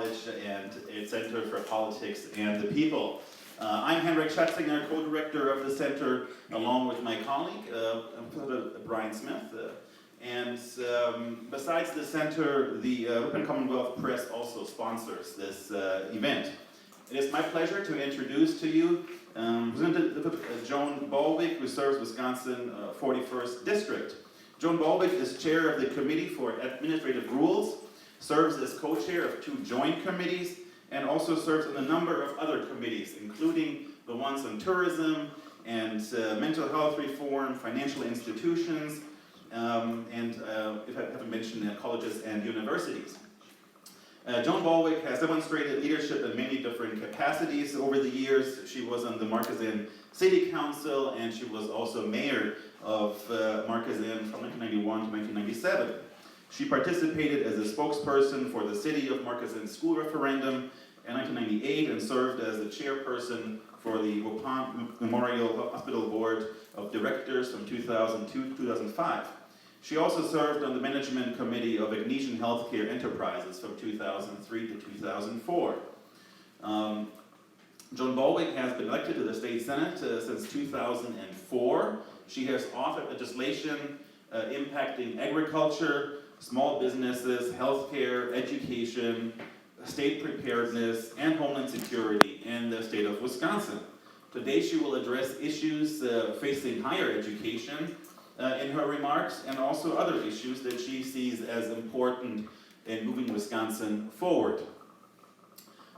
College and its Center for Politics and the People. I'm Henrik Schatzinger, co-director of the center, along with my colleague, Brian Smith. Besides the center, the Ripon Commonwealth Press also sponsors this event. It is my pleasure to introduce to you Representative Joan Ballweg, who serves Wisconsin 41st District. Joan Ballweg is chair of the Committee for Administrative Rules, serves as co-chair of 2 joint committees, and also serves on a number of other committees, including the ones on tourism and mental health reform, financial institutions, and if I haven't mentioned, colleges and universities. Joan Ballweg has demonstrated leadership in many different capacities over the years. She was on the Marquezine City Council, and she was also mayor of Marquezine from 1991 to 1997. She participated as a spokesperson for the City of Marquezine school referendum in 1998 and served as the chairperson for the Ripon Memorial Hospital Board of Directors from 2002 to 2005. She also served on the management committee of Ignatian Healthcare Enterprises from 2003 to 2004. Joan Ballweg has been elected to the state senate since 2004. She has authored legislation impacting agriculture, small businesses, healthcare, education, state preparedness, and homeland security in the state of Wisconsin. Today she will address issues facing higher education in her remarks, and also other issues that she sees as important in moving Wisconsin forward.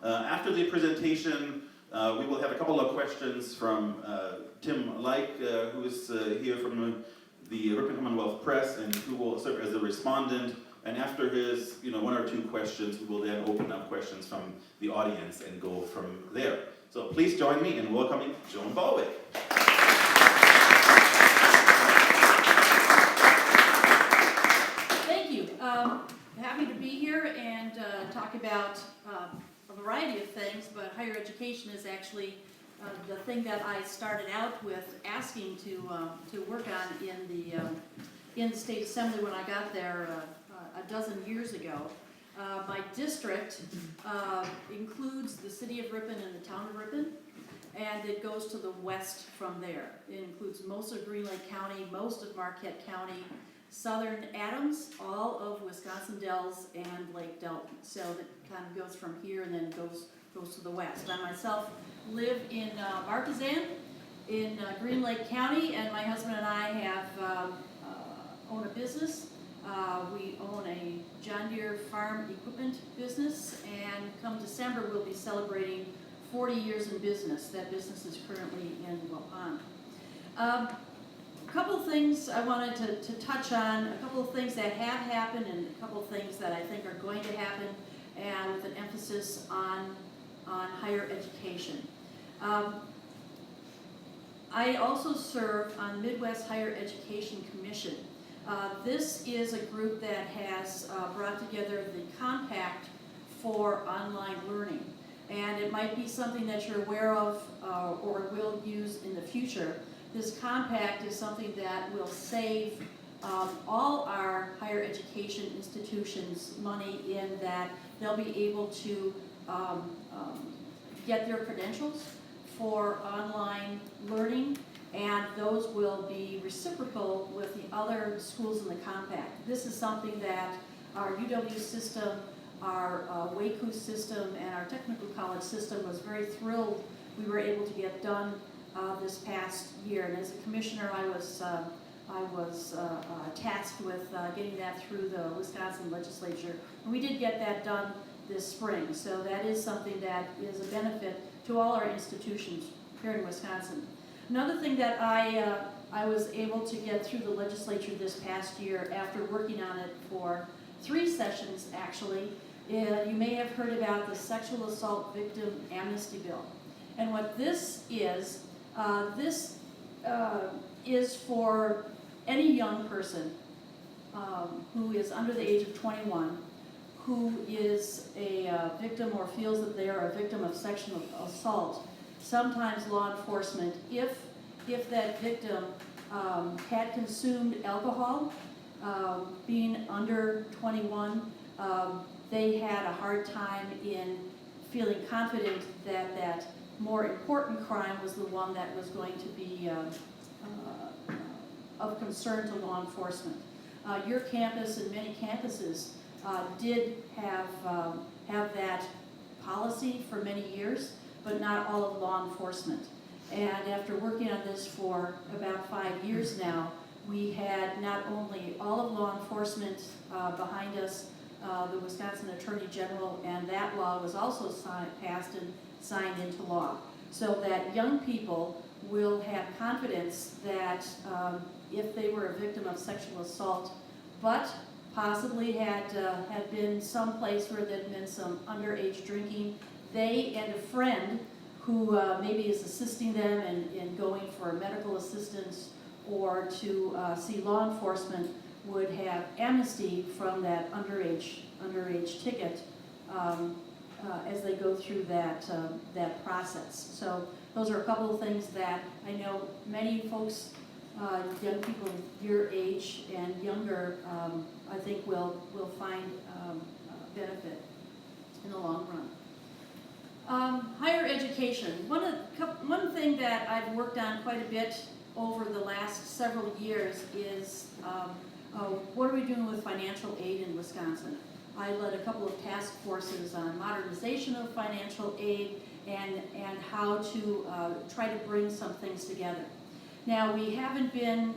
After the presentation, we will have a couple of questions from Tim Leik, who is here from the Ripon Commonwealth Press, and who will serve as a respondent. And after his 1 or 2 questions, we will then open up questions from the audience and go from there. So please join me in welcoming Joan Ballweg. Happy to be here and talk about a variety of things, but higher education is actually the thing that I started out with asking to work on in the state assembly when I got there a dozen years ago. My district includes the city of Ripon and the town of Ripon, and it goes to the west from there. It includes most of Green Lake County, most of Marquette County, southern Adams, all of Wisconsin Dells, and Lake Delton. So that kind of goes from here and then goes to the west. I myself live in Marquezine in Green Lake County, and my husband and I have own a business. We own a John Deere farm equipment business, and come December we'll be celebrating 40 years in business. That business is currently in Ripon. A couple of things I wanted to touch on, a couple of things that have happened and a couple of things that I think are going to happen, and with an emphasis on higher education. I also serve on Midwest Higher Education Commission. This is a group that has brought together the Compact for online learning, and it might be something that you're aware of or will use in the future. This compact is something that will save all our higher education institutions money in that they'll be able to get their credentials for online learning, and those will be reciprocal with the other schools in the compact. This is something that our UW system, our WACU system, and our technical college system was very thrilled we were able to get done this past year. And as a commissioner, I was tasked with getting that through the Wisconsin legislature. And we did get that done this spring. So that is something that is a benefit to all our institutions here in Wisconsin. Another thing that I was able to get through the legislature this past year after working on it for 3 sessions actually, you may have heard about the Sexual Assault Victim Amnesty Bill. And what this is for any young person who is under the age of 21, who is a victim or feels that they are a victim of sexual assault. Sometimes law enforcement, if that victim had consumed alcohol, being under 21, they had a hard time in feeling confident that that more important crime was the one that was going to be of concern to law enforcement. Your campus and many campuses did have that policy for many years, but not all of law enforcement. And after working on this for about 5 years now, we had not only all of law enforcement behind us, the Wisconsin Attorney General, and that law was also passed and signed into law, so that young people will have confidence that if they were a victim of sexual assault, but possibly had been someplace where there had been some underage drinking, they and a friend who maybe is assisting them in going for medical assistance or to see law enforcement would have amnesty from that underage ticket as they go through that process. So those are a couple of things that I know many folks, young people your age and younger, I think will find benefit in the long run. Higher education. One thing that I've worked on quite a bit over the last several years is what are we doing with financial aid in Wisconsin? I led a couple of task forces on modernization of financial aid and how to try to bring some things together. Now, we haven't been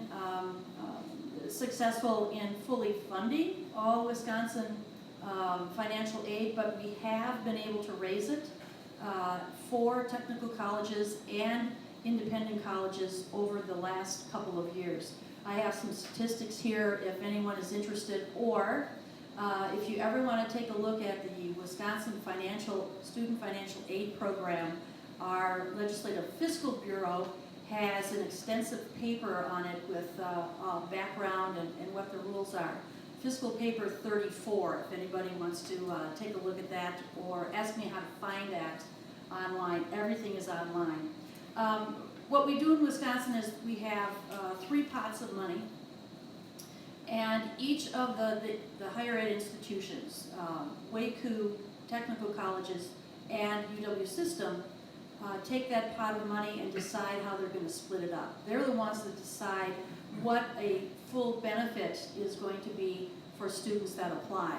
successful in fully funding all Wisconsin financial aid, but we have been able to raise it for technical colleges and independent colleges over the last couple of years. I have some statistics here if anyone is interested, or if you ever want to take a look at the Wisconsin Student Financial Aid Program, our Legislative Fiscal Bureau has an extensive paper on it with background and what the rules are. Fiscal Paper 34, if anybody wants to take a look at that or ask me how to find that online. Everything is online. What we do in Wisconsin is we have 3 pots of money, and each of the higher ed institutions, WACU, technical colleges, and UW System, take that pot of money and decide how they're going to split it up. They're the ones that decide what a full benefit is going to be for students that apply.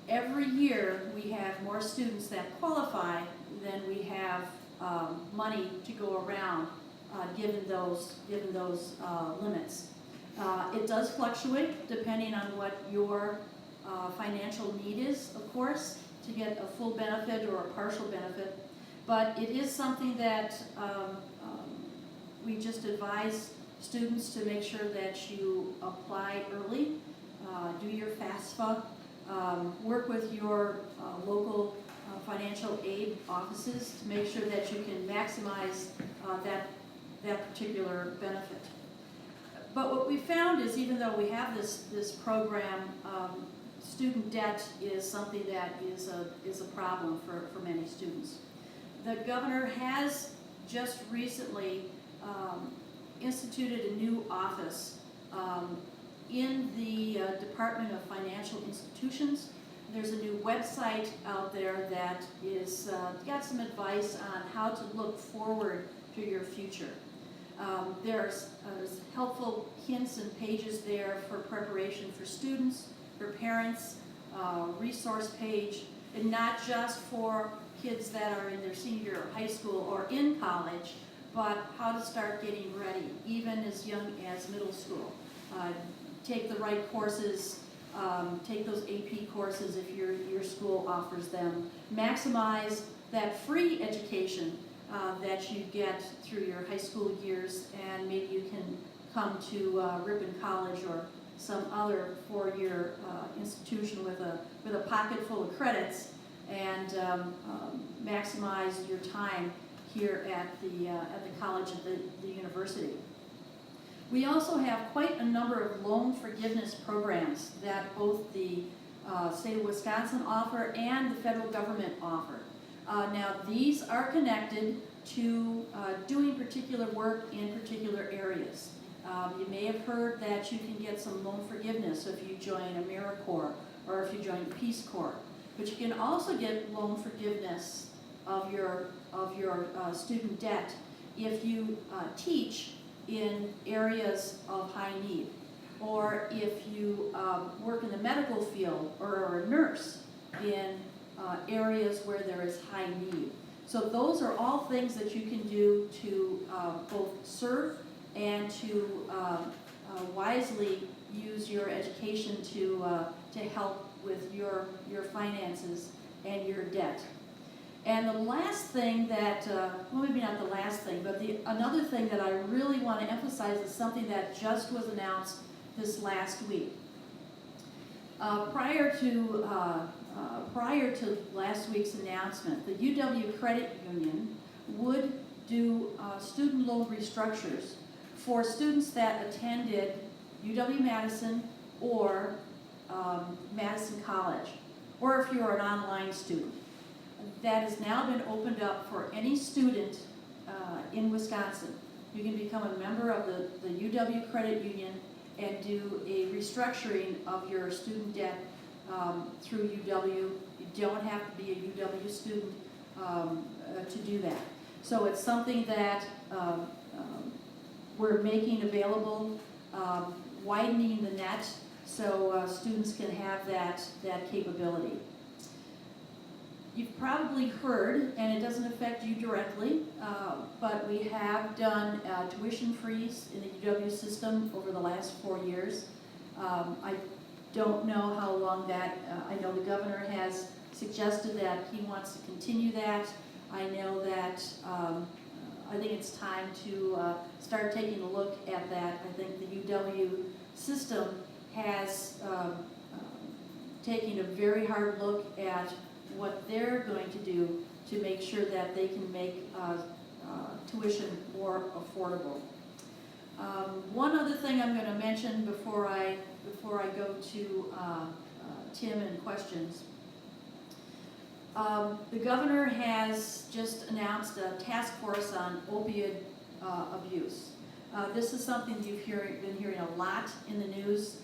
Every year we have more students that qualify than we have money to go around given those limits. It does fluctuate depending on what your financial need is, of course, to get a full benefit or a partial benefit. But it is something that we just advise students to make sure that you apply early, do your FAFSA, work with your local financial aid offices to make sure that you can maximize that particular benefit. But what we found is, even though we have this program, student debt is something that is a problem for many students. The governor has just recently instituted a new office in the Department of Financial Institutions. There's a new website out there that is got some advice on how to look forward to your future. There's helpful hints and pages there for preparation for students, for parents, resource page, and not just for kids that are in their senior year of high school or in college, but how to start getting ready, even as young as middle school. Take the right courses, take those AP courses if your school offers them. Maximize that free education that you get through your high school years, and maybe you can come to Ripon College or some other four-year institution with a pocket full of credits, and maximize your time here at the college, at the university. We also have quite a number of loan forgiveness programs that both the state of Wisconsin offer and the federal government offer. Now, these are connected to doing particular work in particular areas. You may have heard that you can get some loan forgiveness if you join AmeriCorps or if you join the Peace Corps. But you can also get loan forgiveness of your student debt if you teach in areas of high need, or if you work in the medical field or are a nurse in areas where there is high need. So those are all things that you can do to both serve and to wisely use your education to help with your finances and your debt. And the last thing that, well, maybe not the last thing, but another thing that I really want to emphasize is something that just was announced this last week. Prior to last week's announcement, the UW Credit Union would do student loan restructures for students that attended UW-Madison or Madison College, or if you're an online student. That has now been opened up for any student in Wisconsin. You can become a member of the UW Credit Union and do a restructuring of your student debt through UW. You don't have to be a UW student to do that. So it's something that we're making available, widening the net so students can have that capability. You've probably heard, and it doesn't affect you directly, but we have done tuition freeze in the UW system over the last 4 years. I don't know how long that, I know the governor has suggested that he wants to continue that. I know that I think it's time to start taking a look at that. I think the UW system has taken a very hard look at what they're going to do to make sure that they can make tuition more affordable. One other thing I'm going to mention before I go to Tim and questions. The governor has just announced a task force on opioid abuse. This is something you've been hearing a lot in the news.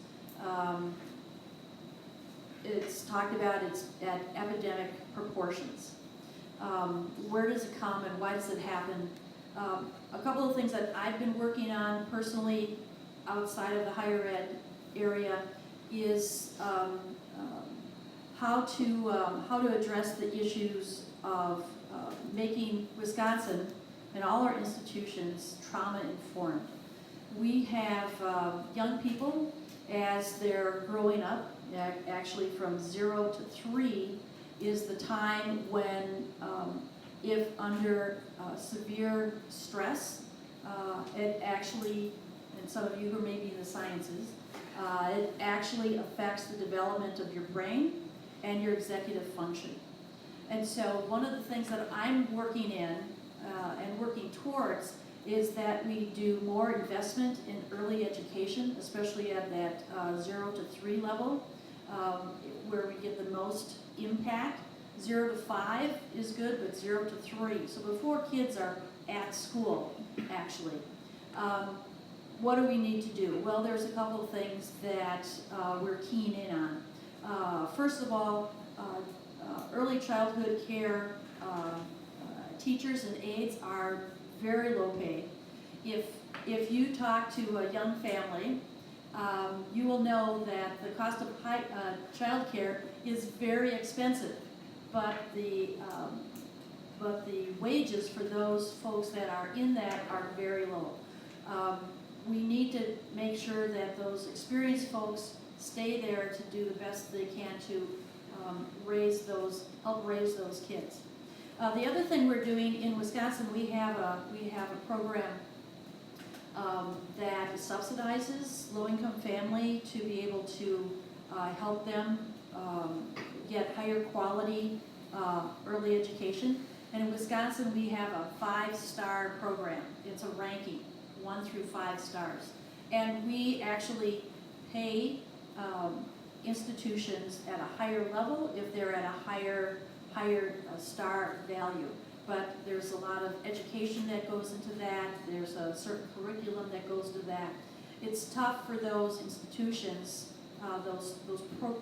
It's talked about, it's at epidemic proportions. Where does it come and why does it happen? A couple of things that I've been working on personally outside of the higher ed area is how to address the issues of making Wisconsin and all our institutions trauma informed. We have young people as they're growing up. Actually, from 0 to 3 is the time when, if under severe stress, it actually, and some of you who may be in the sciences, it actually affects the development of your brain and your executive function. And so one of the things that I'm working in and working towards is that we do more investment in early education, especially at that 0 to 3 level, where we get the most impact. 0 to 5 is good, but 0 to 3. So before kids are at school, actually. What do we need to do? Well, there's a couple of things that we're keen in on. First of all, early childhood care teachers and aides are very low paid. If you talk to a young family, you will know that the cost of child care is very expensive, but the wages for those folks that are in that are very low. We need to make sure that those experienced folks stay there to do the best they can to help raise those kids. The other thing we're doing in Wisconsin, we have a program that subsidizes low-income family to be able to help them get higher quality early education. And in Wisconsin, we have a 5-star program. It's a ranking, 1 through 5 stars. And we actually pay institutions at a higher level if they're at a higher star value. But there's a lot of education that goes into that. There's a certain curriculum that goes to that. It's tough for those institutions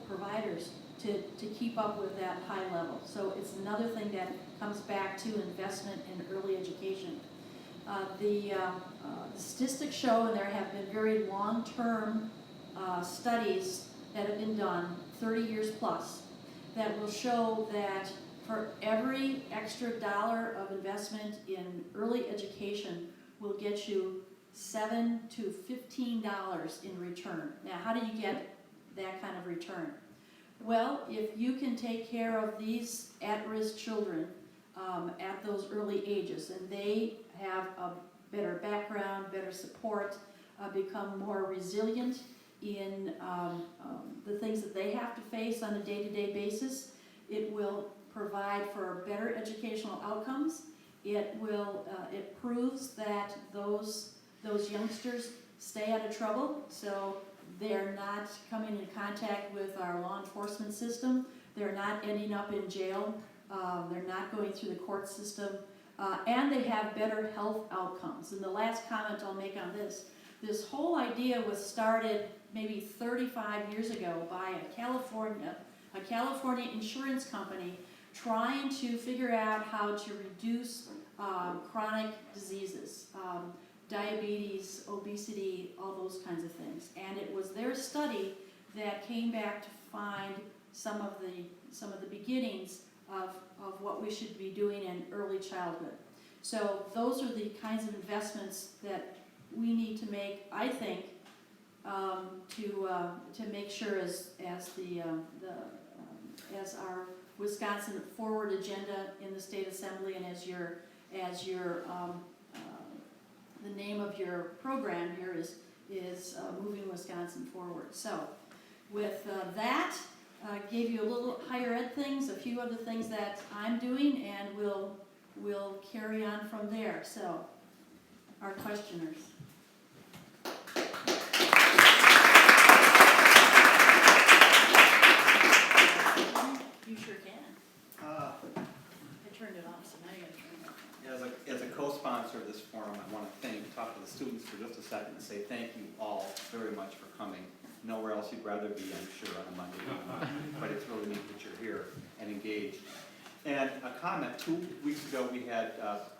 providers to keep up with that high level. So it's another thing that comes back to investment in early education. The statistics show, and there have been very long-term studies that have been done, 30 years plus, that will show that for every extra dollar of investment in early education will get you $7 to $15 in return. Now, how do you get that kind of return? Well, if you can take care of these at-risk children at those early ages, and they have a better background, better support, become more resilient in the things that they have to face on a day-to-day basis, it will provide for better educational outcomes. It proves that those youngsters stay out of trouble, so they're not coming in contact with our law enforcement system, they're not ending up in jail, they're not going through the court system, and they have better health outcomes. And the last comment I'll make on this whole idea was started maybe 35 years ago by a California insurance company trying to figure out how to reduce chronic diseases, diabetes, obesity, all those kinds of things. And it was their study that came back to find some of the beginnings of what we should be doing in early childhood. So those are the kinds of investments that we need to make, I think, to make sure as our Wisconsin Forward agenda in the state assembly, and as your the name of your program here is moving Wisconsin forward. So with that, gave you a little higher ed things, a few other things that I'm doing, and we'll carry on from there. So our questioners. You sure can. I turned it off, so now you gotta turn it off. As a co-sponsor of this forum, I want to talk to the students for just a second and say thank you all very much for coming. Nowhere else you'd rather be, I'm sure, on a Monday morning, but it's really neat that you're here and engaged. And a comment, 2 weeks ago we had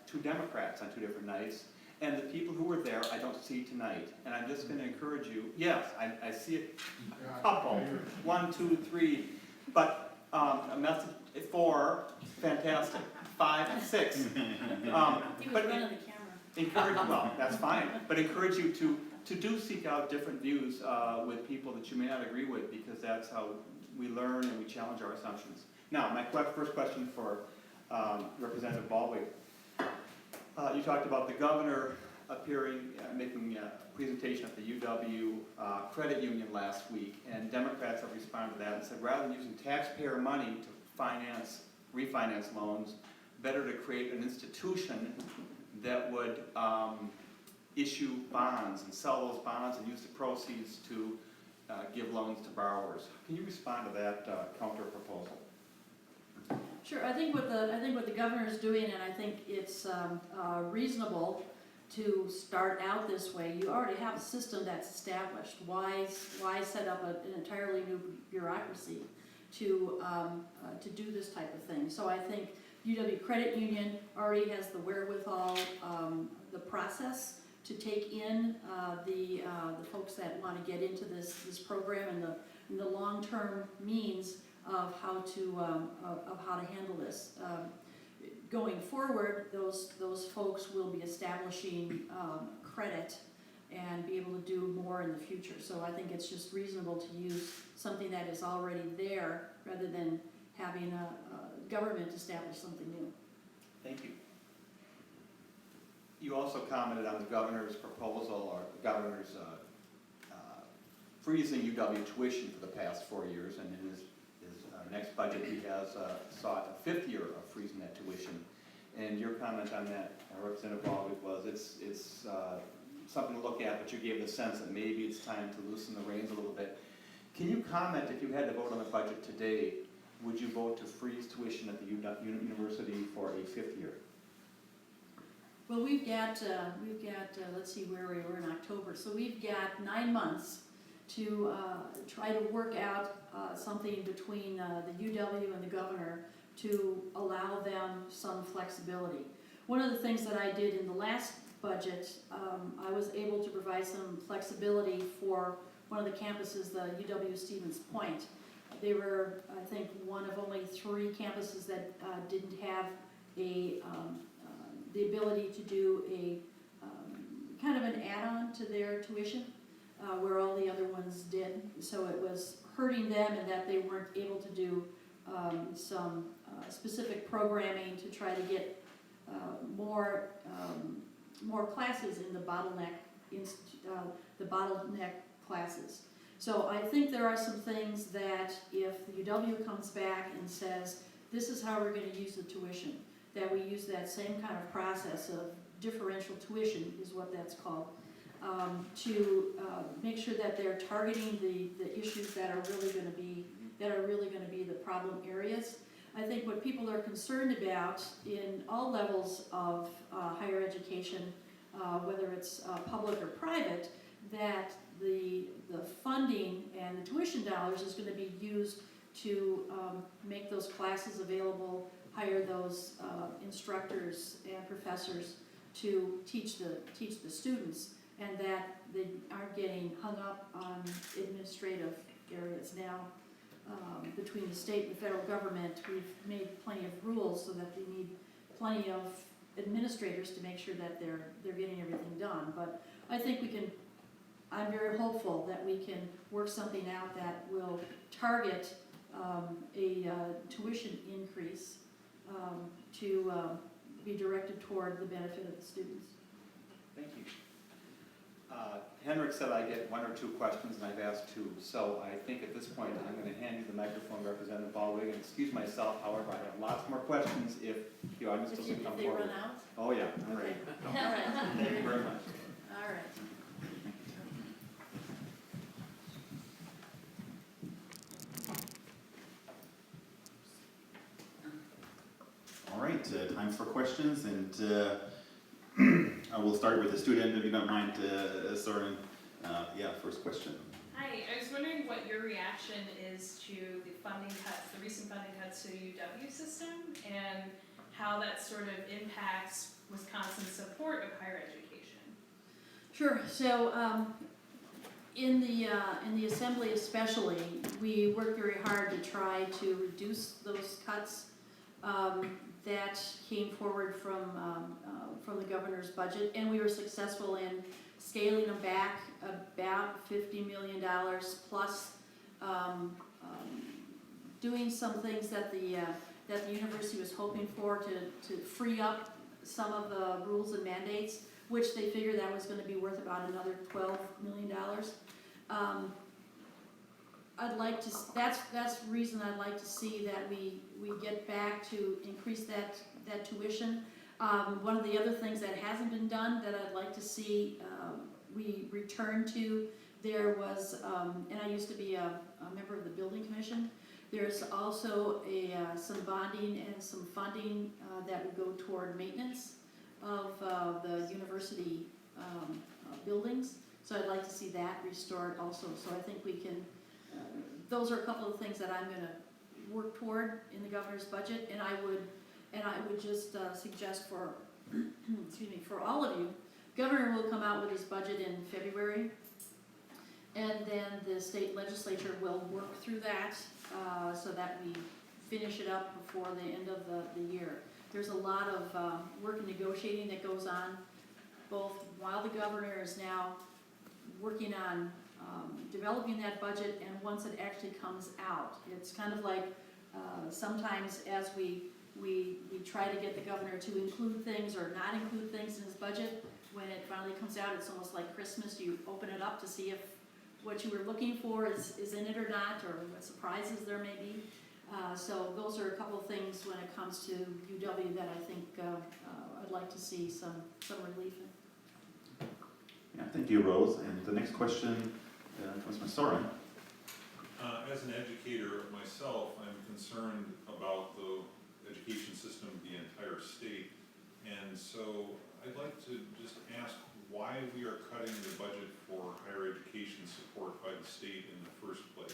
2 Democrats on 2 different nights, and the people who were there I don't see tonight. And I'm just going to encourage you, yes, I see a couple, 1, 2, 3, but a message, 4, fantastic, 5, 6. He was But running the camera. well, that's fine, but encourage you to do seek out different views with people that you may not agree with, because that's how we learn and we challenge our assumptions. Now, my first question for Representative Ballweg. You talked about the governor appearing, making a presentation at the UW credit union last week, and Democrats have responded to that and said rather than using taxpayer money to refinance loans, better to create an institution that would issue bonds and sell those bonds and use the proceeds to give loans to borrowers. Can you respond to that counter proposal? Sure. I think what the governor is doing, and I think it's reasonable to start out this way. You already have a system that's established. Why set up an entirely new bureaucracy to do this type of thing? So I think UW Credit Union already has the wherewithal, the process to take in the folks that want to get into this program, and the long-term means of how to handle this. Going forward, those folks will be establishing credit and be able to do more in the future. So I think it's just reasonable to use something that is already there rather than having a government establish something new. Thank you. You also commented on the governor's proposal, or the governor's freezing UW tuition for the past 4 years, and in his next budget he has sought a 5th year of freezing that tuition. And your comment on that, Representative Ballweg, was it's something to look at, but you gave the sense that maybe it's time to loosen the reins a little bit. Can you comment, if you had to vote on the budget today, would you vote to freeze tuition at the university for a 5th year? Well, we've got let's see where we were in October. So we've got 9 months to try to work out something between the UW and the governor to allow them some flexibility. One of the things that I did in the last budget, I was able to provide some flexibility for one of the campuses, the UW Stevens Point. They were, I think, one of only 3 campuses that didn't have a the ability to do a kind of an add-on to their tuition, where all the other ones did. So it was hurting them in that they weren't able to do some specific programming to try to get more classes in the bottleneck classes. So I think there are some things that if the UW comes back and says, this is how we're going to use the tuition, that we use that same kind of process of differential tuition is what that's called, to make sure that they're targeting the issues that are really going to be the problem areas. I think what people are concerned about in all levels of higher education, whether it's public or private, that the funding and the tuition dollars is going to be used to make those classes available, hire those instructors and professors to teach the students, and that they aren't getting hung up on administrative areas. Now, between the state and the federal government, we've made plenty of rules so that we need plenty of administrators to make sure that they're getting everything done. But I think we can, I'm very hopeful that we can work something out that will target a tuition increase to be directed toward the benefit of the students. Thank you. Henrik said I get 1 or 2 questions, and I've asked 2. So I think at this point, I'm going to hand you the microphone, Representative Ballweg, and excuse myself. However, I have lots more questions if the audience doesn't come If they forward. run out? Oh yeah, I'm ready. All right. Thank you very much. All right. All right, time for questions, and I will start with the student, if you don't mind, starting. First question. Hi, I was wondering what your reaction is to the funding cuts, the recent funding cuts to the UW system, and how that sort of impacts Wisconsin's support of higher education. Sure. So in the assembly especially, we worked very hard to try to reduce those cuts that came forward from the governor's budget, and we were successful in scaling them back about $50 million, plus doing some things that the university was hoping for to free up some of the rules and mandates, which they figured that was going to be worth about another $12 million. I'd like to. That's the reason I'd like to see that we get back to increase that tuition. One of the other things that hasn't been done that I'd like to see we return to, there was, and I used to be a member of the building commission, there's also some bonding and some funding that would go toward maintenance of the university buildings. So I'd like to see that restored also. So I think we can, those are a couple of things that I'm going to work toward in the governor's budget, and I would just suggest for, excuse me, for all of you, governor will come out with his budget in February, and then the state legislature will work through that so that we finish it up before the end of the year. There's a lot of work and negotiating that goes on, both while the governor is now working on developing that budget, and once it actually comes out. It's kind of like sometimes as we try to get the governor to include things or not include things in his budget, when it finally comes out, it's almost like Christmas. You open it up to see if what you were looking for is in it or not, or what surprises there may be. So those are a couple of things when it comes to UW that I think I'd like to see some relief in. Yeah, thank you, Rose. And the next question comes from Soren. As an educator myself, I'm concerned about the education system of the entire state. And so I'd like to just ask why we are cutting the budget for higher education support by the state in the first place.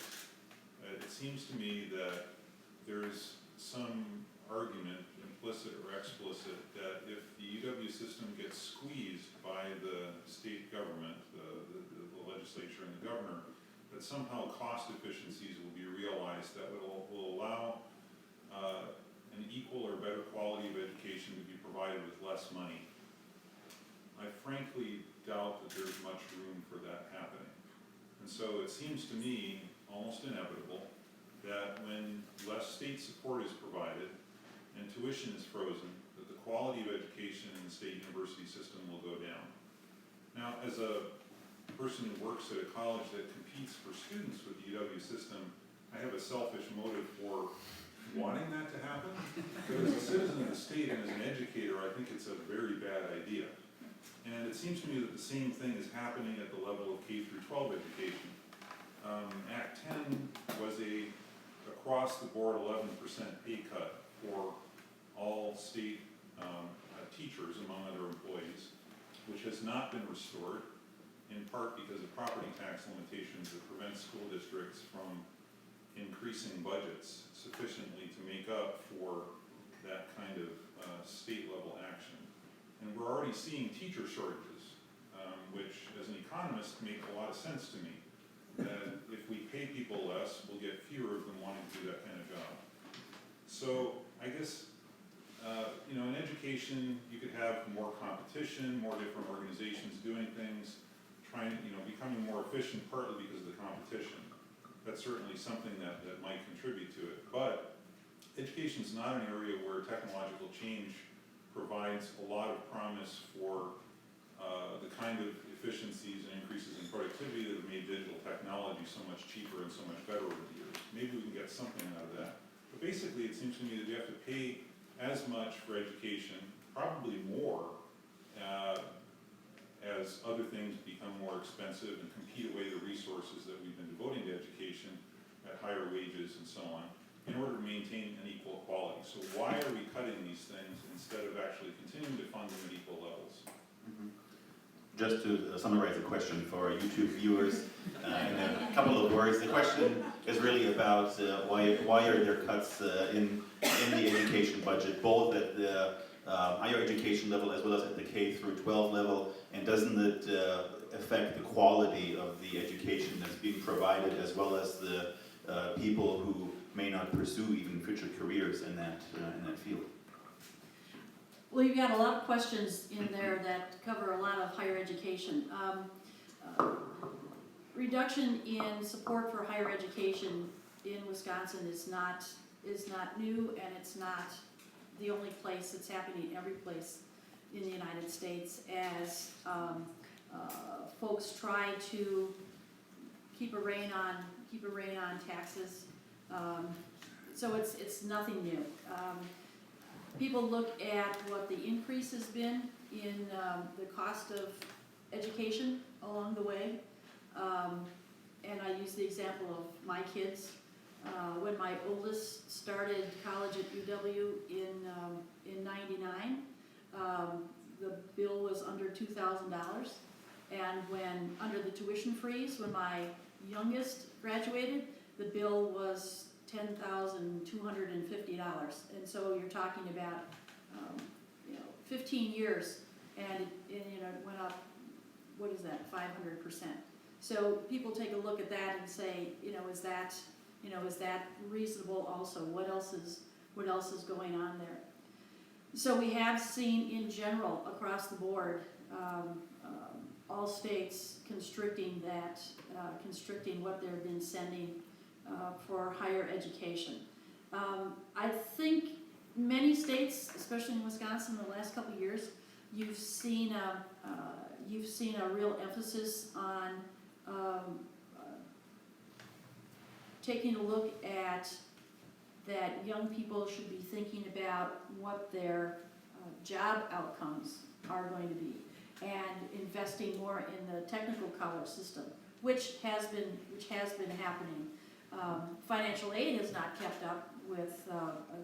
It seems to me that there's some argument, implicit or explicit, that if the UW system gets squeezed by the state government, the legislature and the governor, that somehow cost efficiencies will be realized that will allow an equal or better quality of education to be provided with less money. I frankly doubt that there's much room for that happening. And so it seems to me almost inevitable that when less state support is provided and tuition is frozen, that the quality of education in the state university system will go down. Now, as a person who works at a college that competes for students with the UW system, I have a selfish motive for wanting that to happen. But as a citizen of the state and as an educator, I think it's a very bad idea. And it seems to me that the same thing is happening at the level of K through 12 education. Act 10 was a across-the-board 11% pay cut for all state teachers, among other employees, which has not been restored, in part because of property tax limitations that prevent school districts from increasing budgets sufficiently to make up for that kind of state-level action. And we're already seeing teacher shortages, which, as an economist, make a lot of sense to me. That if we pay people less, we'll get fewer of them wanting to do that kind of job. So I guess, in education, you could have more competition, more different organizations doing things, becoming more efficient partly because of the competition. That's certainly something that might contribute to it. But education is not an area where technological change provides a lot of promise for the kind of efficiencies and increases in productivity that have made digital technology so much cheaper and so much better over the years. Maybe we can get something out of that. But basically, it seems to me that you have to pay as much for education, probably more, as other things become more expensive and compete away the resources that we've been devoting to education at higher wages and so on, in order to maintain an equal quality. So why are we cutting these things instead of actually continuing to fund them at equal levels? Just to summarize the question for our YouTube viewers in a couple of words, the question is really about why are there cuts in the education budget, both at the higher education level as well as at the K through 12 level, and doesn't it affect the quality of the education that's being provided, as well as the people who may not pursue even future careers in that field? Well, you've got a lot of questions in there that cover a lot of higher education. Reduction in support for higher education in Wisconsin is not new, and it's not the only place. It's happening every place in the United States as folks try to keep a rein on taxes. So it's nothing new. People look at what the increase has been in the cost of education along the way. And I use the example of my kids. When my oldest started college at UW in '99, the bill was under $2,000. And when, under the tuition freeze, when my youngest graduated, the bill was $10,250, and so you're talking about 15 years, and it went up. What is that? 500%. So people take a look at that and say, is that reasonable? Also, what else is going on there? So we have seen in general across the board, all states constricting what they've been sending for higher education. I think many states, especially in Wisconsin, in the last couple of years, you've seen a real emphasis on taking a look at that young people should be thinking about what their job outcomes are going to be, and investing more in the technical college system, which has been happening. Financial aid has not kept up with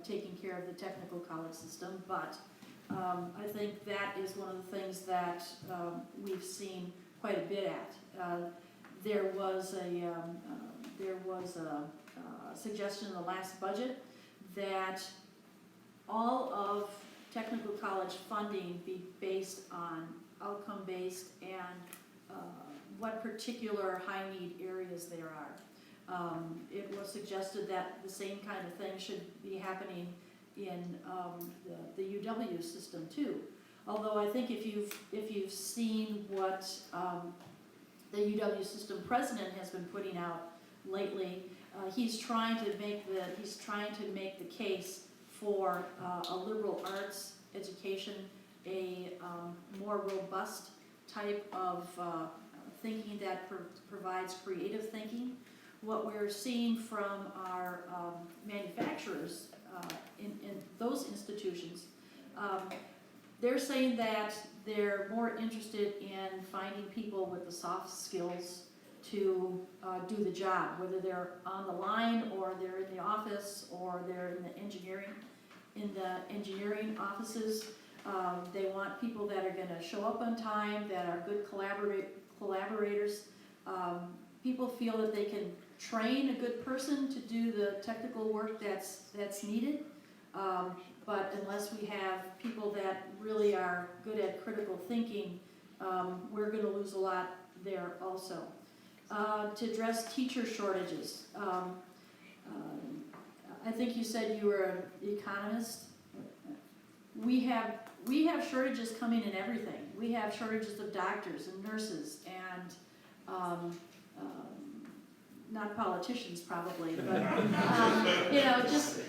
taking care of the technical college system, but I think that is one of the things that we've seen quite a bit at. There was a suggestion in the last budget that all of technical college funding be based on outcome-based and what particular high-need areas there are. It was suggested that the same kind of thing should be happening in the UW system too. Although I think if you've seen what the UW system president has been putting out lately, he's trying to make the case for a liberal arts education, a more robust type of thinking that provides creative thinking. What we're seeing from our manufacturers in those institutions, they're saying that they're more interested in finding people with the soft skills to do the job, whether they're on the line or they're in the office or they're in the engineering offices. They want people that are going to show up on time, that are good collaborators. People feel that they can train a good person to do the technical work that's needed, but unless we have people that really are good at critical thinking, we're going to lose a lot there also. To address teacher shortages, I think you said you were an economist. We have shortages coming in everything. We have shortages of doctors and nurses and not politicians probably, but you know, just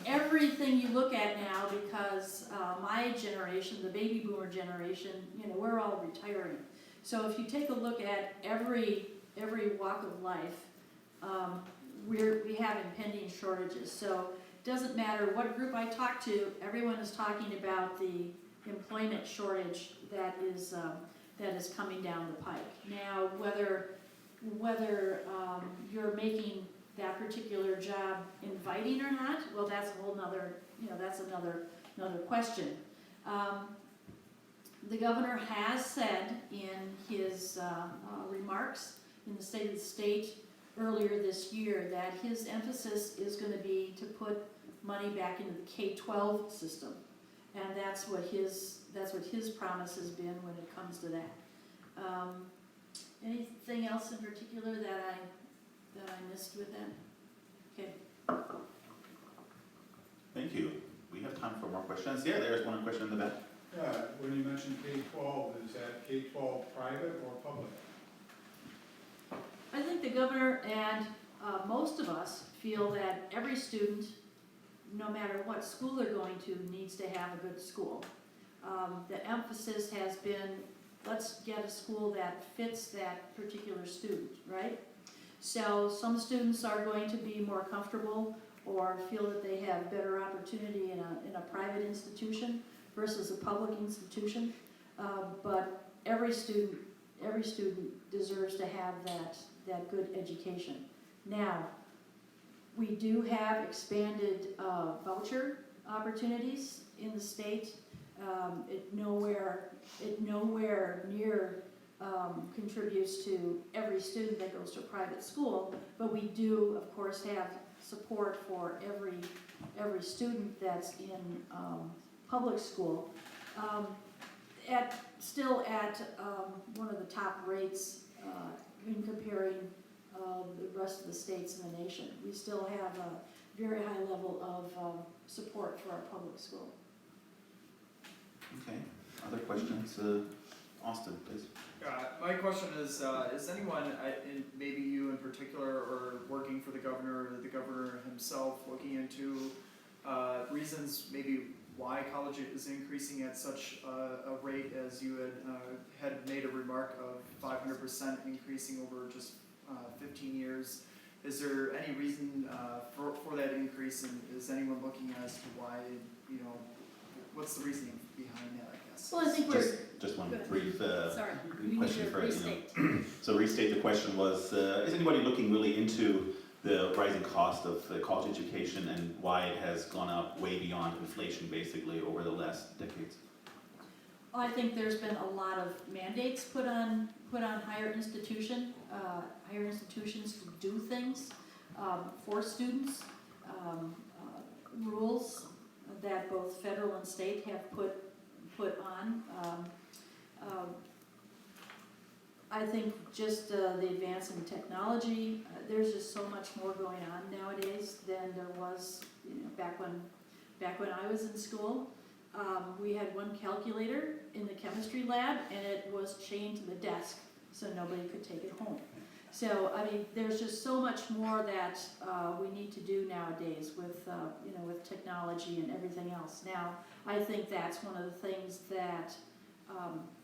everything you look at now, because my generation, the baby boomer generation, you know, we're all retiring. So if you take a look at every walk of life, we have impending shortages. So it doesn't matter what group I talk to, everyone is talking about the employment shortage that is coming down the pike. Now, whether you're making that particular job inviting or not, well, that's a whole nother, you know, that's another question. The governor has said in his remarks in the State of the State earlier this year that his emphasis is going to be to put money back into the K-12 system, and that's what his promise has been when it comes to that. Anything else in particular that I missed with that? Okay. Thank you. We have time for more questions. Yeah, there's one question in the back. When you mentioned K-12, is that K-12 private or public? I think the governor and most of us feel that every student, no matter what school they're going to, needs to have a good school. The emphasis has been, let's get a school that fits that particular student, right? So some students are going to be more comfortable or feel that they have better opportunity in a private institution versus a public institution. But every student deserves to have that good education. Now, we do have expanded voucher opportunities in the state. It nowhere near contributes to every student that goes to a private school, but we do, of course, have support for every student that's in public school. Still at one of the top rates in comparing the rest of the states in the nation. We still have a very high level of support for our public school. Okay. Other questions? Austin, please. My question is anyone, maybe you in particular, or working for the governor or the governor himself, looking into reasons maybe why college is increasing at such a rate, as you had made a remark of 500% increasing over just 15 years? Is there any reason for that increase, and is anyone looking as to why, you know, what's the reasoning behind that, I guess? Well, I think Just one Good. brief sorry, we need question to for restate. So restate the question was, is anybody looking really into the rising cost of college education and why it has gone up way beyond inflation basically over the last decades? I think there's been a lot of mandates put on higher institutions to do things for students, rules that both federal and state have put on. I think just the advance in technology, there's just so much more going on nowadays than there was, back when I was in school. We had one calculator in the chemistry lab, and it was chained to the desk, so nobody could take it home. So, I mean, there's just so much more that we need to do nowadays with, with technology and everything else. Now, I think that's one of the things that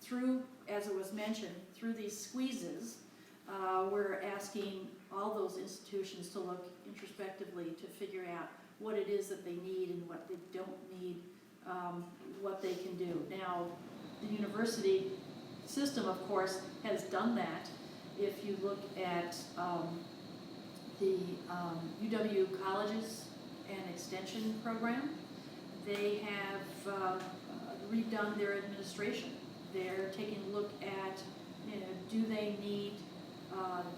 through, as it was mentioned, through these squeezes, we're asking all those institutions to look introspectively to figure out what it is that they need and what they don't need, what they can do. Now, the university system, of course, has done that. If you look at the UW colleges and extension program, they have redone their administration. They're taking a look at, do they need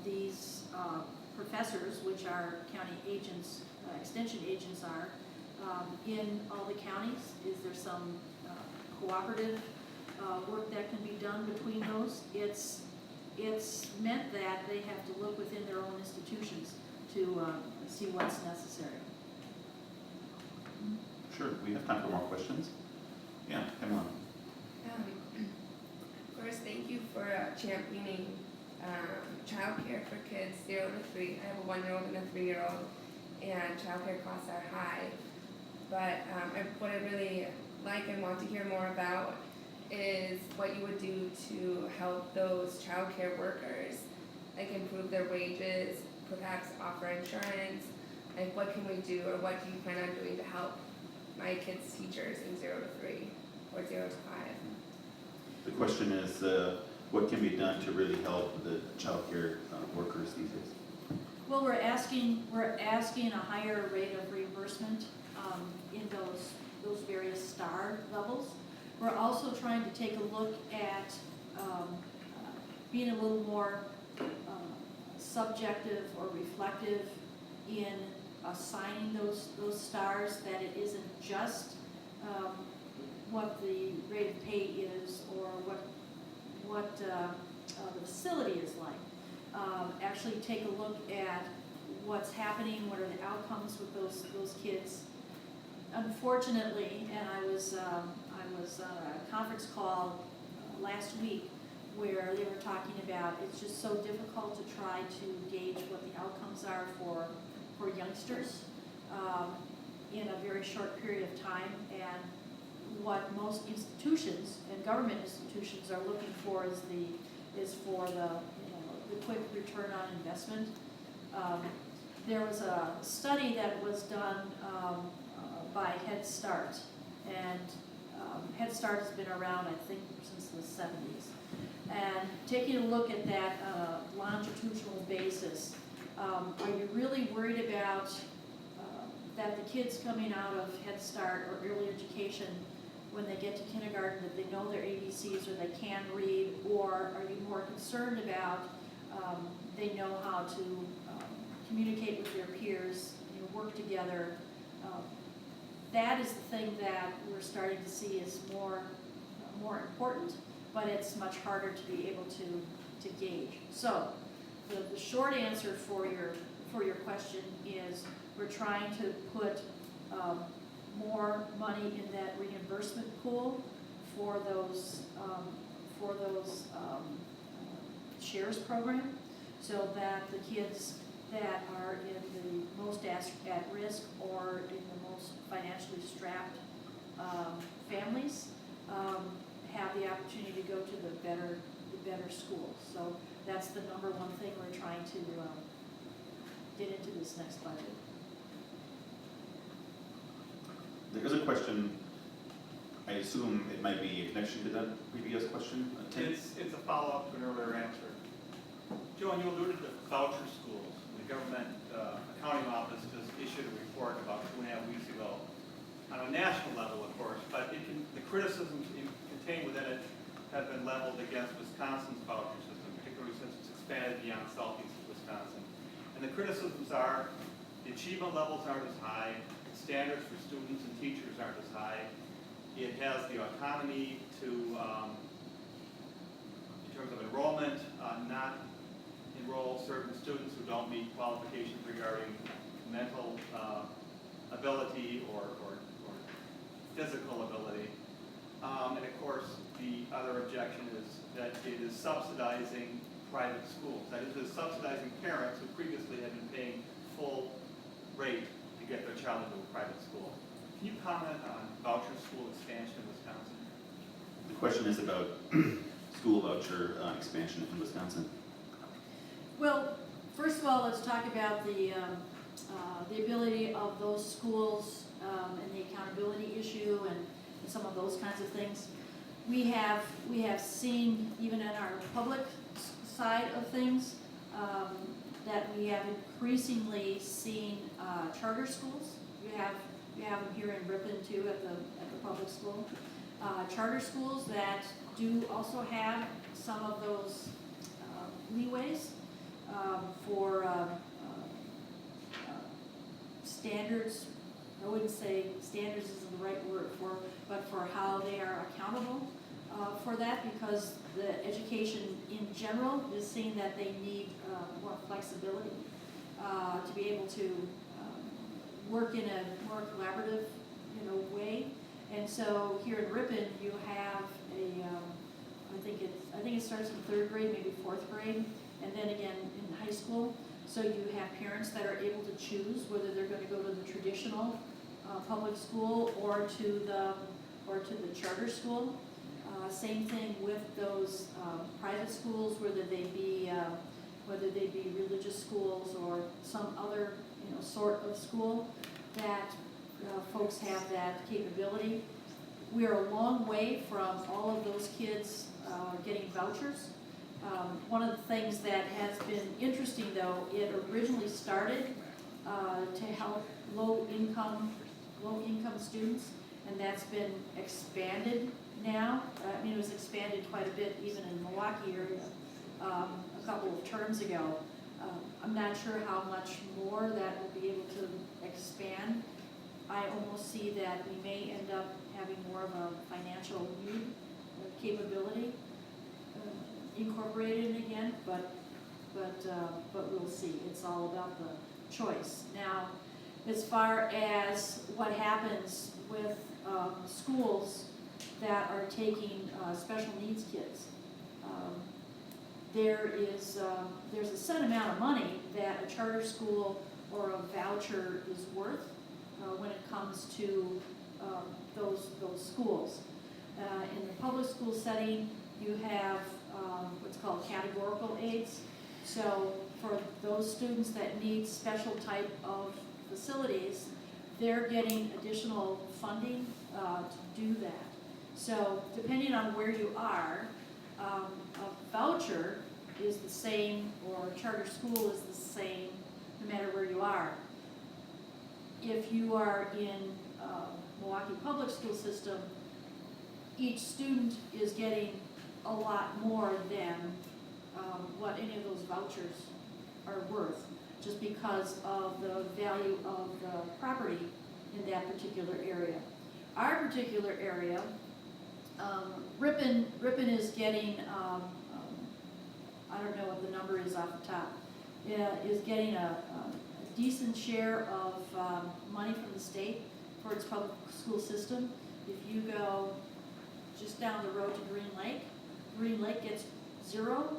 these professors, which our county agents, extension agents are, in all the counties? Is there some cooperative work that can be done between those? It's meant that they have to look within their own institutions to see what's necessary. Sure, we have time for more questions. Yeah, come on. First, thank you for championing childcare for kids 0 to 3. I have a 1-year-old and a 3-year-old, and childcare costs are high. But what I really like and want to hear more about is what you would do to help those childcare workers, like improve their wages, perhaps offer insurance. Like, what can we do, or what do you plan on doing to help my kids' teachers in 0 to 3 or 0 to 5? The question is, what can be done to really help the childcare workers these days? Well, we're asking a higher rate of reimbursement in those various star levels. We're also trying to take a look at being a little more subjective or reflective in assigning those stars, that it isn't just what the rate of pay is or what the facility is like. Actually take a look at what's happening, what are the outcomes with those kids. Unfortunately, and I was on a conference call last week where they were talking about it's just so difficult to try to gauge what the outcomes are for youngsters in a very short period of time, and what most institutions and government institutions are looking for is for the quick return on investment. There was a study that was done by Head Start, and Head Start has been around, I think, since the 70s. And taking a look at that longitudinal basis, are you really worried about that the kids coming out of Head Start or early education, when they get to kindergarten, that they know their ABCs or they can read, or are you more concerned about they know how to communicate with their peers, work together? That is the thing that we're starting to see is more important, but it's much harder to be able to gauge. So the short answer for your question is we're trying to put more money in that reimbursement pool for those shares program, so that the kids that are in the most at risk or in the most financially strapped families have the opportunity to go to the better schools. So that's the number one thing we're trying to get into this next budget. There is a question, I assume it might be in connection to that previous question. It's a follow-up to an earlier answer. Joan, you alluded to voucher schools. We government accounting office just issued a report about 2.5 weeks ago on a national level, of course, but the criticisms contained within it have been leveled against Wisconsin's voucher system, particularly since it's expanded beyond southeast Wisconsin. And the criticisms are the achievement levels aren't as high, the standards for students and teachers aren't as high. It has the autonomy to, in terms of enrollment, not enroll certain students who don't meet qualifications regarding mental ability or physical ability. And of course, the other objection is that it is subsidizing private schools. That is, it's subsidizing parents who previously had been paying full rate to get their child into a private school. Can you comment on voucher school expansion in Wisconsin? The question is about school voucher expansion in Wisconsin. Well, first of all, let's talk about the ability of those schools and the accountability issue and some of those kinds of things. We have seen, even in our public side of things, that we have increasingly seen charter schools. You have them here in Ripon too at the public school. Charter schools that do also have some of those leeways for standards. I wouldn't say standards isn't the right word but for how they are accountable for that, because the education in general is seeing that they need more flexibility to be able to work in a more collaborative, way. And so here in Ripon, you have I think it starts in 3rd grade, maybe 4th grade, and then again in high school. So you have parents that are able to choose whether they're going to go to the traditional public school or to the charter school. Same thing with those private schools, whether they be religious schools or some other sort of school that folks have that capability. We are a long way from all of those kids getting vouchers. One of the things that has been interesting, though, it originally started to help low-income students, and that's been expanded now. It was expanded quite a bit even in the Milwaukee area a couple of terms ago. I'm not sure how much more that will be able to expand. I almost see that we may end up having more of a financial need capability incorporated again, but we'll see. It's all about the choice. Now, as far as what happens with schools that are taking special needs kids, there's a set amount of money that a charter school or a voucher is worth when it comes to those schools. In the public school setting, you have what's called categorical aids. So for those students that need special type of facilities, they're getting additional funding to do that. So depending on where you are, a voucher is the same, or a charter school is the same, no matter where you are. If you are in Milwaukee public school system, each student is getting a lot more than what any of those vouchers are worth, just because of the value of the property in that particular area. Our particular area, Ripon is getting, I don't know what the number is off the top, is getting a decent share of money from the state for its public school system. If you go just down the road to Green Lake gets zero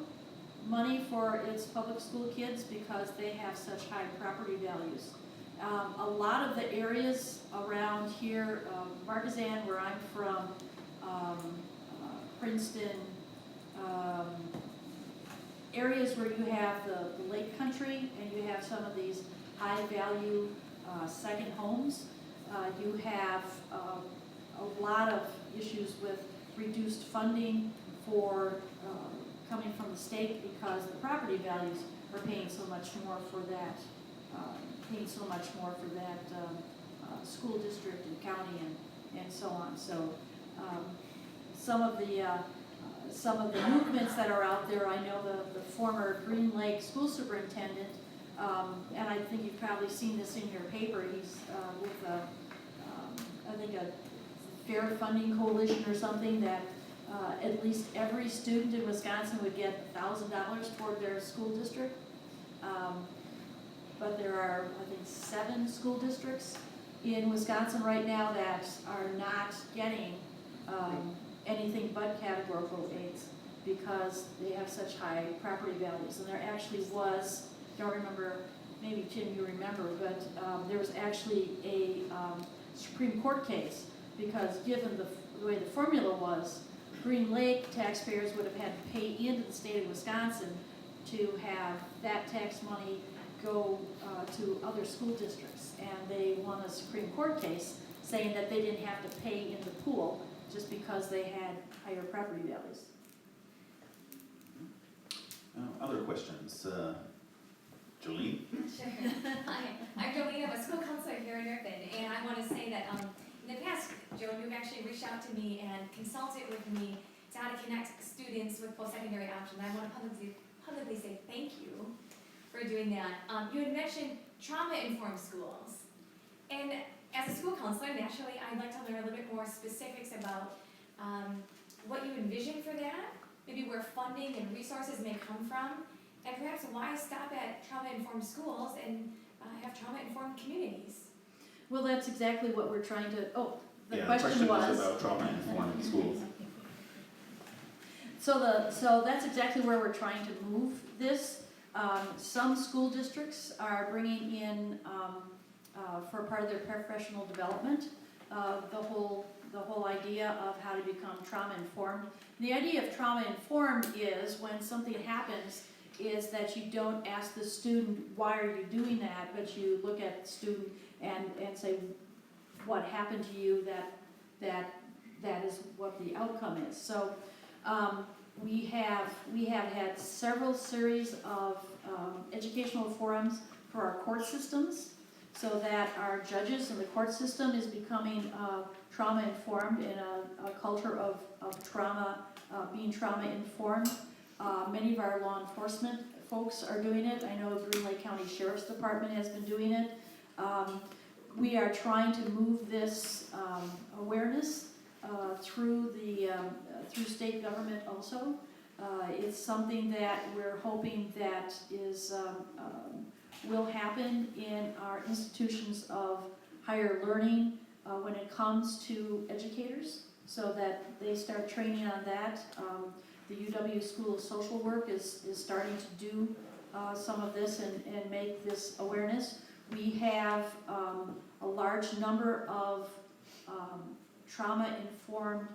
money for its public school kids because they have such high property values. A lot of the areas around here, Marquezan, where I'm from, Princeton, areas where you have the lake country and you have some of these high value second homes, you have a lot of issues with reduced funding for coming from the state because the property values are paying so much more for that, school district and county and so on. So some of the movements that are out there, I know the former Green Lake school superintendent, and I think you've probably seen this in your paper, he's with I think a Fair Funding Coalition or something, that at least every student in Wisconsin would get $1,000 toward their school district. But there are, I think, 7 school districts in Wisconsin right now that are not getting anything but categorical aids because they have such high property values. And there actually was, I don't remember, maybe Tim you remember, but there was actually a Supreme Court case, because given the way the formula was, Green Lake taxpayers would have had to pay into the state of Wisconsin to have that tax money go to other school districts. And they won a Supreme Court case saying that they didn't have to pay in the pool just because they had higher property values. Other questions? Jolene? Sure. Hi, I'm Jolene. I'm a school counselor here in Ripon, and I want to say that in the past, Joan, you've actually reached out to me and consulted with me to how to connect students with post-secondary options. I want to publicly say thank you for doing that. You had mentioned trauma-informed schools, and as a school counselor, naturally, I'd like to learn a little bit more specifics about what you envision for that, maybe where funding and resources may come from, and perhaps why stop at trauma-informed schools and have trauma-informed communities? Well, that's exactly what we're trying to, the Yeah, question was. about trauma-informed schools. So that's exactly where we're trying to move this. Some school districts are bringing in, for part of their professional development, the whole idea of how to become trauma-informed. The idea of trauma-informed is when something happens, is that you don't ask the student, why are you doing that, but you look at the student and say, what happened to you that is what the outcome is. So we have had several series of educational forums for our court systems, so that our judges in the court system is becoming trauma-informed in a culture of trauma, being trauma-informed. Many of our law enforcement folks are doing it. I know Green Lake County Sheriff's Department has been doing it. We are trying to move this awareness through state government also. It's something that we're hoping that will happen in our institutions of higher learning when it comes to educators, so that they start training on that. The UW School of Social Work is starting to do some of this and make this awareness. We have a large number of trauma-informed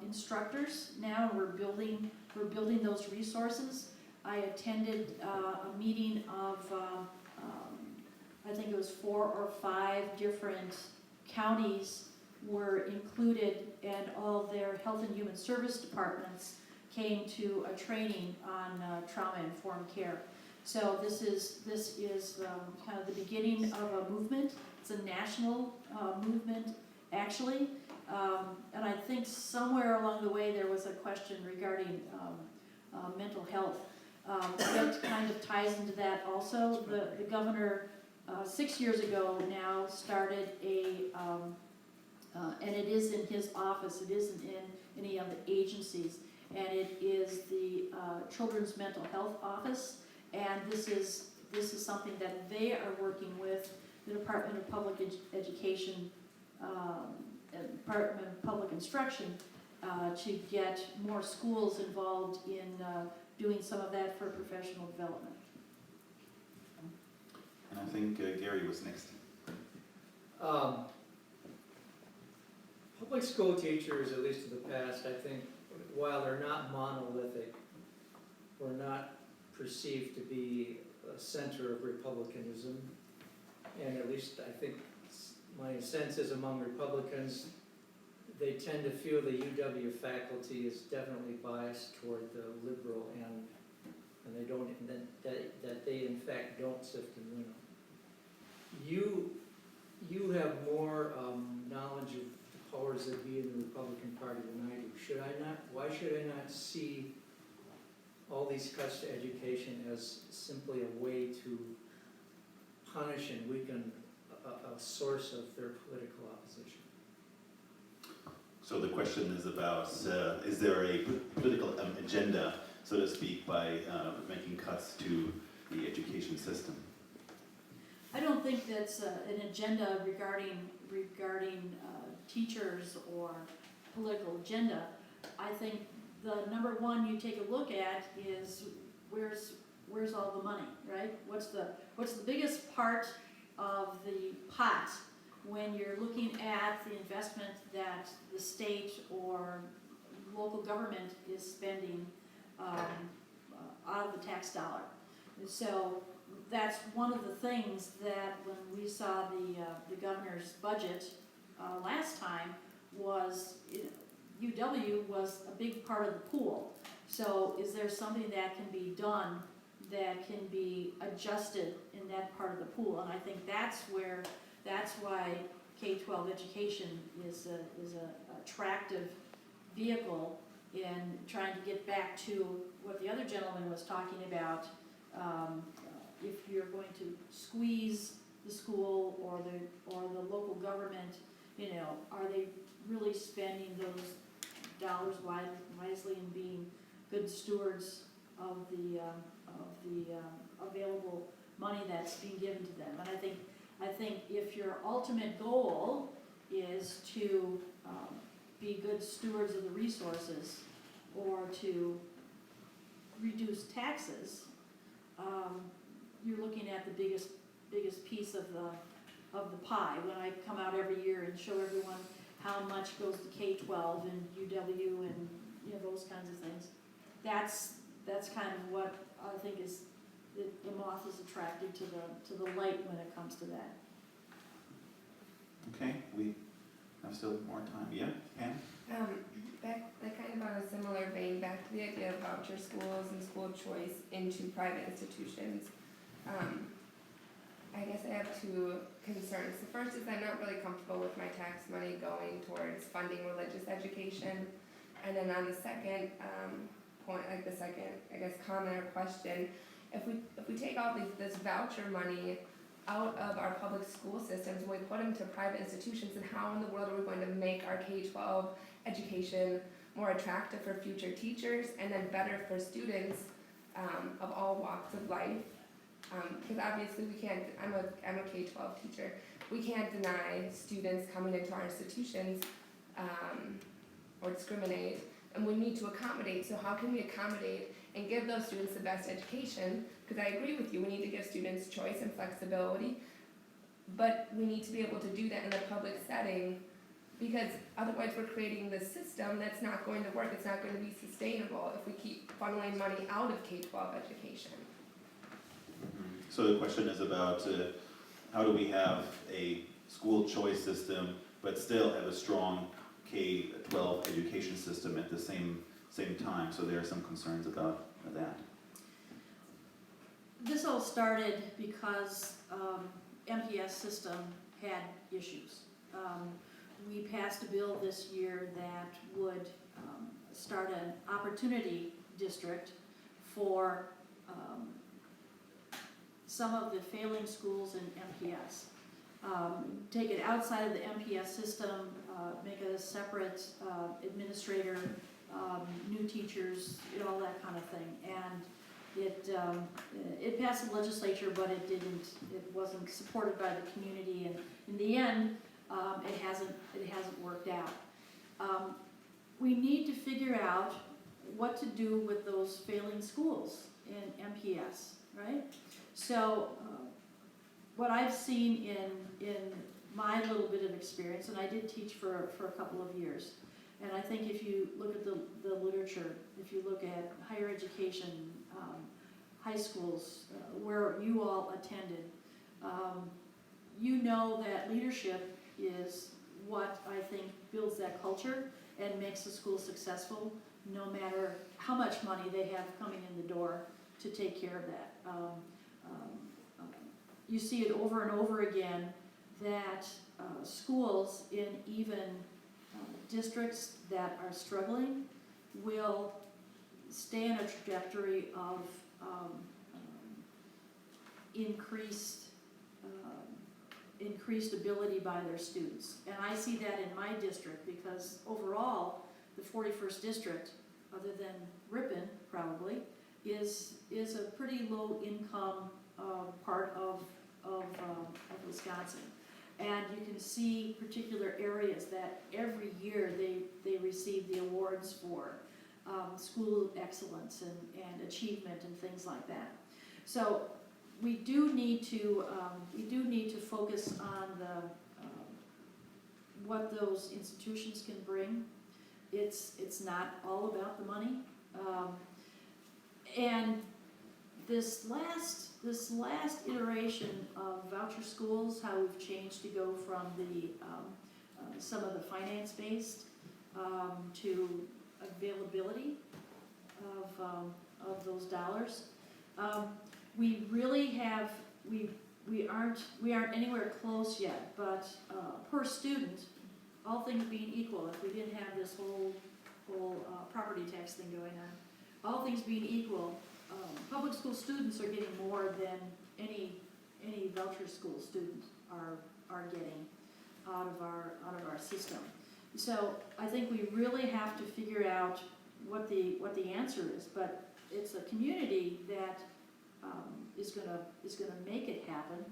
instructors now, and we're building those resources. I attended a meeting of I think it was 4 or 5 different counties were included, and all their health and human service departments came to a training on trauma-informed care. So this is kind of the beginning of a movement. It's a national movement, actually. And I think somewhere along the way there was a question regarding mental health. That kind of ties into that also. The governor 6 years ago now started and it is in his office, it isn't in any of the agencies, and it is the Children's Mental Health Office, and this is something that they are working with the Department of Public Education, Department of Public Instruction, to get more schools involved in doing some of that for professional development. And I think Gary was next. Public school teachers, at least in the past, I think, while they're not monolithic, were not perceived to be a center of republicanism. And at least I think my sense is among Republicans, they tend to feel the UW faculty is definitely biased toward the liberal end. and they don't, and that they in fact don't sift and winnow. You have more knowledge of the powers that be in the Republican Party than I do. Why should I not see all these cuts to education as simply a way to punish and weaken a source of their political opposition? So the question is about, is there a political agenda, so to speak, by making cuts to the education system? I don't think that's an agenda regarding teachers or political agenda. I think the number one you take a look at is where's all the money, right? What's the biggest part of the pot when you're looking at the investment that the state or local government is spending out of the tax dollar. And so that's one of the things that when we saw the governor's budget last time was UW was a big part of the pool. So is there something that can be done that can be adjusted in that part of the pool? And I think that's why K-12 education is a attractive vehicle in trying to get back to what the other gentleman was talking about. If you're going to squeeze the school or the local government, are they really spending those dollars wisely and being good stewards of the available money that's being given to them? And I think if your ultimate goal is to be good stewards of the resources or to reduce taxes, you're looking at the biggest piece of the pie. When I come out every year and show everyone how much goes to K-12 and UW and those kinds of things, that's kind of what I think is the moth is attracted to the light when it comes to that. Okay, we have still more time. Yeah, Pam? Back, kind of on a similar vein, back to the idea of voucher schools and school choice into private institutions. I guess I have two concerns. The first is I'm not really comfortable with my tax money going towards funding religious education. And then on the second point, I guess, comment or question, if we take all this voucher money out of our public school systems and we put them to private institutions, then how in the world are we going to make our K-12 education more attractive for future teachers and then better for students of all walks of life? Because obviously we can't, I'm a K-12 teacher, we can't deny students coming into our institutions or discriminate, and we need to accommodate. So how can we accommodate and give those students the best education? Because I agree with you, we need to give students choice and flexibility, but we need to be able to do that in a public setting, because otherwise we're creating this system that's not going to work, it's not going to be sustainable if we keep funneling money out of K-12 education. So the question is about how do we have a school choice system but still have a strong K-12 education system at the same time? So there are some concerns about that. This all started because MPS system had issues. We passed a bill this year that would start an opportunity district for some of the failing schools in MPS. Take it outside of the MPS system, make it a separate administrator, new teachers, all that kind of thing. And it passed the legislature, but it wasn't supported by the community, and in the end, it hasn't worked out. We need to figure out what to do with those failing schools in MPS, right? So what I've seen in my little bit of experience, and I did teach for a couple of years, and I think if you look at the literature, if you look at higher education, high schools, where you all attended, you know that leadership is what I think builds that culture and makes the school successful, no matter how much money they have coming in the door to take care of that. You see it over and over again that schools in even districts that are struggling will stay on a trajectory of increased ability by their students. And I see that in my district because overall, the 41st district, other than Ripon probably, is a pretty low income part of Wisconsin. And you can see particular areas that every year they receive the awards for school excellence and achievement and things like that. So we do need to focus on what those institutions can bring. It's not all about the money. And this last iteration of voucher schools, how we've changed to go from the some of the finance-based to availability of those dollars. We really have we aren't anywhere close yet, but per student, all things being equal, if we didn't have this whole property tax thing going on, all things being equal, public school students are getting more than any voucher school students are getting out of our system. So I think we really have to figure out what the answer is, but it's a community that is gonna make it happen.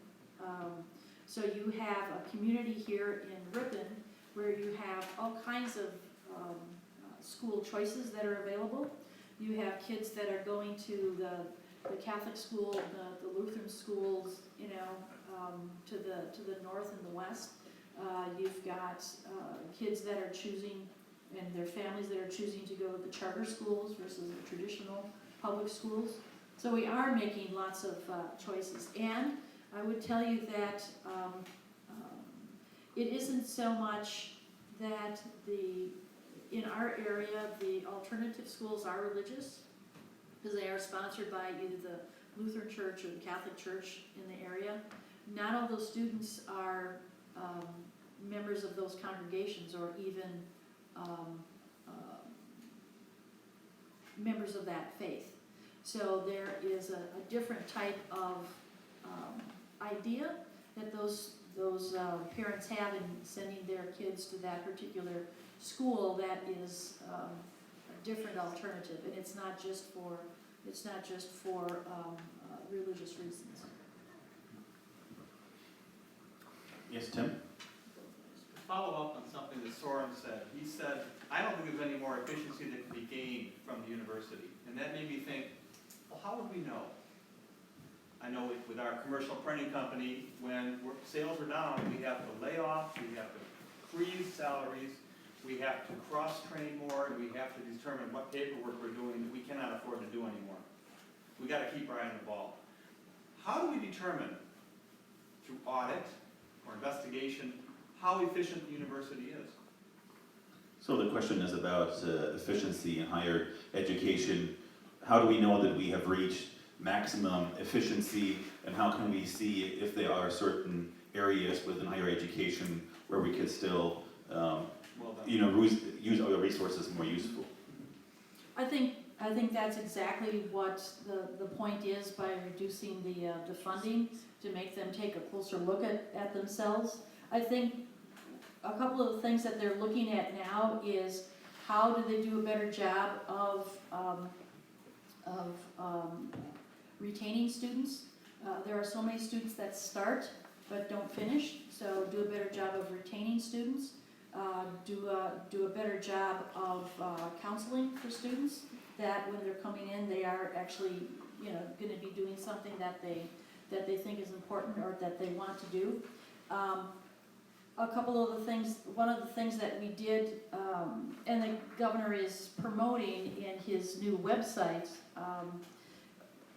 So you have a community here in Ripon where you have all kinds of school choices that are available. You have kids that are going to the Catholic school, the Lutheran schools, you know, to the north and the west. You've got kids that are choosing, and their families that are choosing to go to the charter schools versus the traditional public schools. So we are making lots of choices. And I would tell you that it isn't so much that in our area, the alternative schools are religious, because they are sponsored by either the Lutheran Church or the Catholic Church in the area. Not all those students are members of those congregations or even members of that faith. So there is a different type of idea that those parents have in sending their kids to that particular school that is a different alternative, and it's not just for religious reasons. Yes, Tim? To follow up on something that Soren said, he said, I don't think there's any more efficiency that can be gained from the university. And that made me think, well, how would we know? I know with our commercial printing company, when sales are down, we have to lay off, we have to freeze salaries, we have to cross-train more, and we have to determine what paperwork we're doing that we cannot afford to do anymore. We got to keep our eye on the ball. How do we determine, through audit or investigation, how efficient the university is? So the question is about efficiency in higher education. How do we know that we have reached maximum efficiency, and how can we see if there are certain areas within higher education where we could still use our resources more useful? I think that's exactly what the point is by reducing the funding to make them take a closer look at themselves. I think a couple of the things that they're looking at now is how do they do a better job of retaining students. There are so many students that start but don't finish, so do a better job of retaining students. Do a better job of counseling for students, that when they're coming in, they are actually, going to be doing something that they think is important or that they want to do. A couple of the things, one of the things that we did, and the governor is promoting in his new website,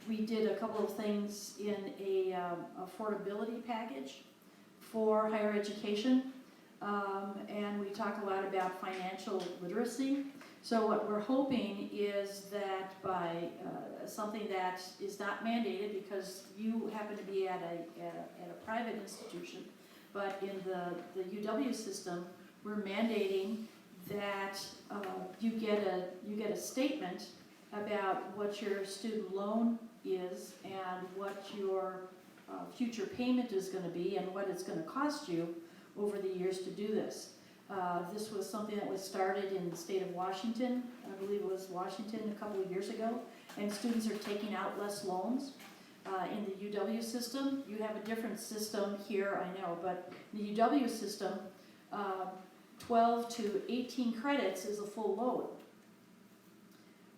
we did a couple of things in a affordability package for higher education. And we talk a lot about financial literacy. So what we're hoping is that by something that is not mandated, because you happen to be at a private institution, but in the UW system, we're mandating that you get a statement about what your student loan is and what your future payment is going to be and what it's going to cost you over the years to do this. This was something that was started in the state of Washington, I believe it was Washington a couple of years ago, and students are taking out less loans. In the UW system, you have a different system here, I know, but in the UW system, 12 to 18 credits is a full load.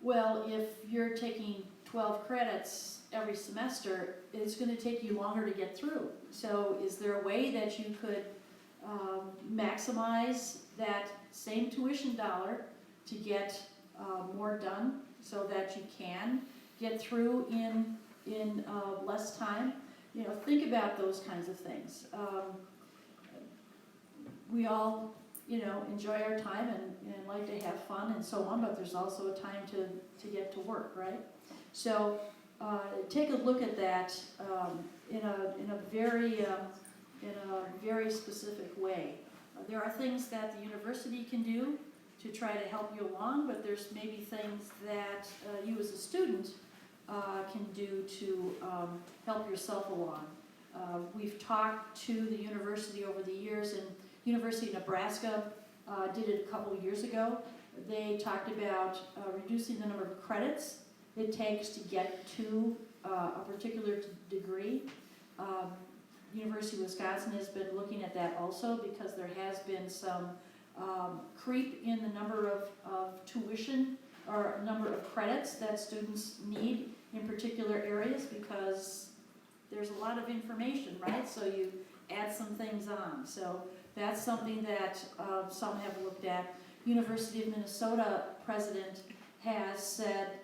Well, if you're taking 12 credits every semester, it's going to take you longer to get through. So is there a way that you could maximize that same tuition dollar to get more done so that you can get through in less time? You know, think about those kinds of things. We all, you know, enjoy our time and like to have fun and so on, but there's also a time to get to work, right? So take a look at that in a very specific way. There are things that the university can do to try to help you along, but there's maybe things that you as a student can do to help yourself along. We've talked to the university over the years, and University of Nebraska did it a couple of years ago. They talked about reducing the number of credits it takes to get to a particular degree. University of Wisconsin has been looking at that also because there has been some creep in the number of tuition or number of credits that students need in particular areas, because there's a lot of information, right? So you add some things on. So that's something that some have looked at. University of Minnesota president has said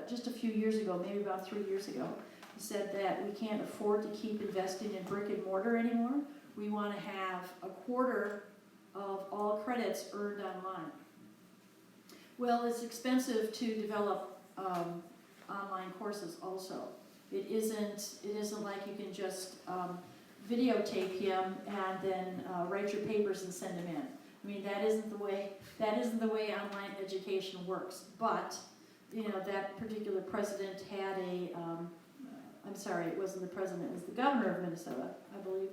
just a few years ago, maybe about 3 years ago, he said that we can't afford to keep investing in brick and mortar anymore. We want to have a quarter of all credits earned online. Well, it's expensive to develop online courses also. It isn't like you can just videotape him and then write your papers and send them in. I mean, that isn't the way online education works. But you know, that particular president had I'm sorry, it wasn't the president, it was the governor of Minnesota, I believe,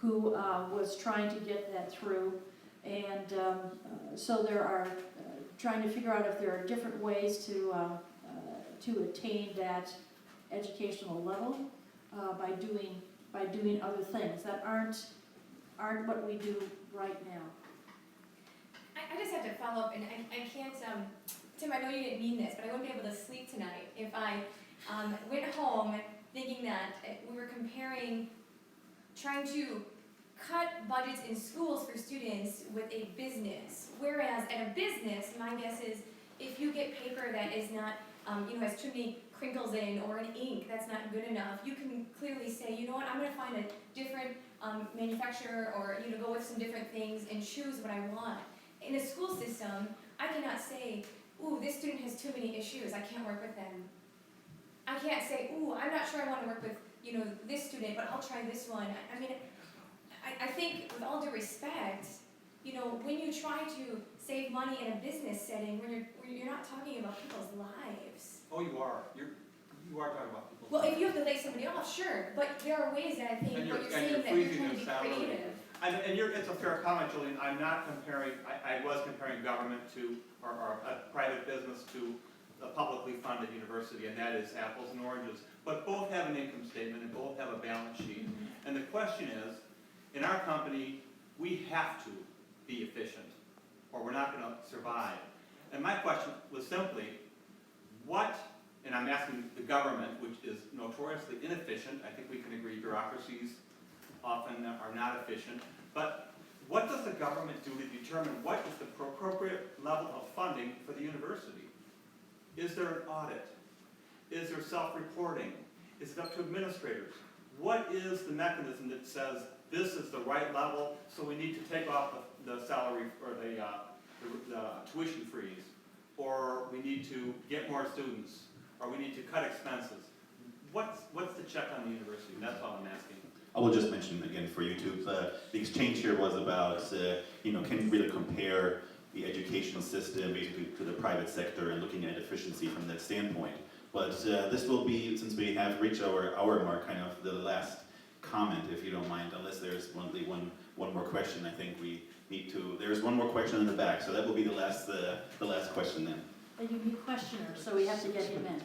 who was trying to get that through. And so there are trying to figure out if there are different ways to attain that educational level by doing other things that aren't what we do right now. I just have to follow up, and I can't, Tim, I know you didn't mean this, but I wouldn't be able to sleep tonight if I went home thinking that we were trying to cut budgets in schools for students with a business. Whereas at a business, my guess is if you get paper that is not, has too many crinkles in or an ink that's not good enough, you can clearly say, you know what, I'm going to find a different manufacturer or go with some different things and choose what I want. In a school system, I cannot say, ooh, this student has too many issues, I can't work with them. I can't say, ooh, I'm not sure I want to work with, this student, but I'll try this one. I mean, I think with all due respect, when you try to save money in a business setting, when you're not talking about people's lives. Oh, you are. You are talking about people. Well, if you have to lay somebody off, sure, but there are ways that I think what you're saying that you're trying to be creative. It's a fair comment, Julian. I'm not comparing, I was comparing government to, or a private business to a publicly funded university, and that is apples and oranges. But both have an income statement and both have a balance sheet. Mm-hmm. And the question is, in our company, we have to be efficient, or we're not going to survive. And my question was simply, and I'm asking the government, which is notoriously inefficient, I think we can agree bureaucracies often are not efficient, but what does the government do to determine what is the appropriate level of funding for the university? Is there an audit? Is there self-reporting? Is it up to administrators? What is the mechanism that says this is the right level, so we need to take off the salary or the the tuition freeze, or we need to get more students, or we need to cut expenses. What's the check on the university? That's all I'm asking. I will just mention again for YouTube, the exchange here was about, can you really compare the educational system basically to the private sector and looking at efficiency from that standpoint. But this will be, since we have reached our hour mark, kind of the last comment, if you don't mind, unless there's one more question. I think we need to, there's one more question in the back, so that will be the last question then. A unique questioner, so we have to get him in.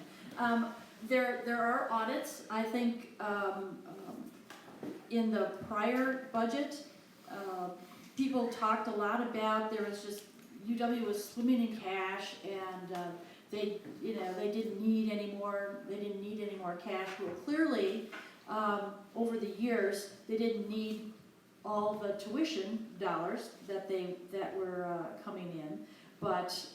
There are audits. I think in the prior budget, people talked a lot about, there was just, UW was swimming in cash, and they didn't need any more cash. Well, clearly, over the years, they didn't need all the tuition dollars that were coming in, but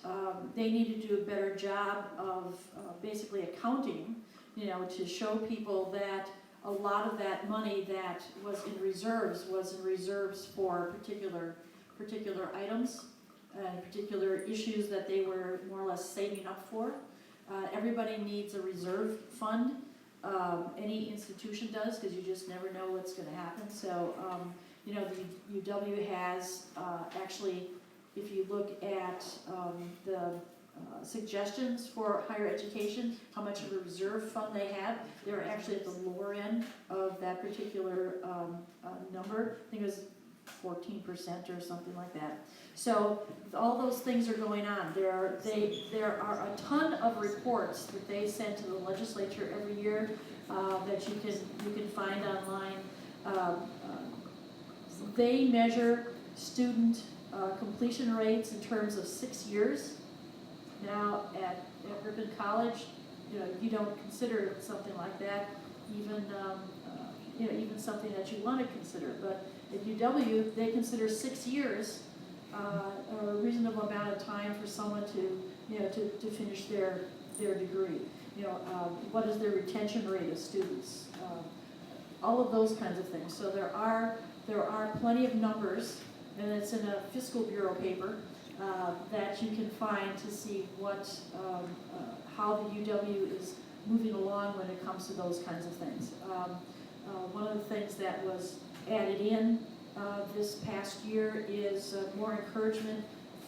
they needed to do a better job of basically accounting, to show people that a lot of that money that was in reserves for particular items and particular issues that they were more or less saving up for. Everybody needs a reserve fund. Any institution does, because you just never know what's going to happen. So, the UW has actually, if you look at the suggestions for higher education, how much of a reserve fund they have, they're actually at the lower end of that particular number. I think it was 14% or something like that. So all those things are going on. There are a ton of reports that they send to the legislature every year that you can find online. They measure student completion rates in terms of 6 years. Now at Ripon College, you don't consider something like that, even something that you want to consider. But at UW, they consider 6 years a reasonable amount of time for someone to finish their degree. What is their retention rate of students? All of those kinds of things. So there are plenty of numbers, and it's in a fiscal bureau paper that you can find to see how the UW is moving along when it comes to those kinds of things. One of the things that was added in this past year is more encouragement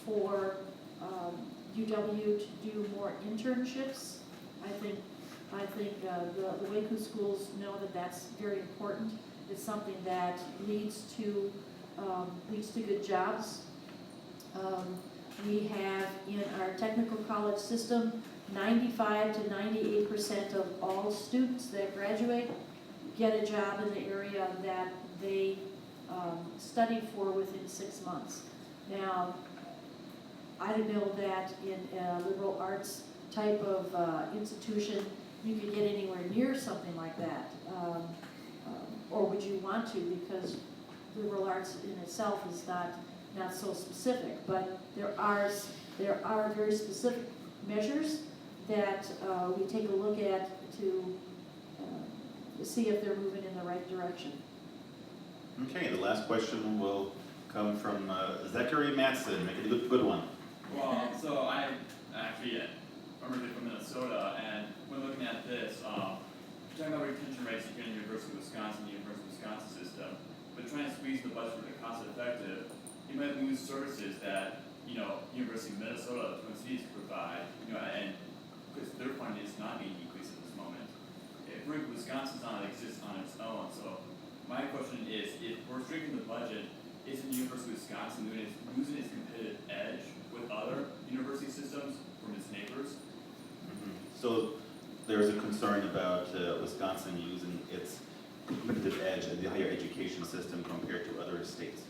for UW to do more internships. I think the Waco schools know that that's very important. It's something that leads to good jobs. We have in our technical college system 95 to 98% of all students that graduate get a job in the area that they studied for within 6 months. Now, I know that in a liberal arts type of institution, you could get anywhere near something like that. Or would you want to, because liberal arts in itself is not so specific, but there are very specific measures that we take a look at to see if they're moving in the right direction. Okay, the last question will come from Zachary Matson. Make it a good one. Well, so I'm actually originally from Minnesota, and when looking at this, talking about retention rates in the University of Wisconsin system, but trying to squeeze the budget to be cost effective, you might lose services that, University of Minnesota, the Twin Cities provide, and because their funding is not being decreased at this moment. If Wisconsin's not exist on its own, so my question is, if we're shrinking the budget, isn't the University of Wisconsin losing its competitive edge with other university systems from its neighbors? Mm-hmm. So there's a concern about Wisconsin using its competitive edge in the higher education system compared to other states.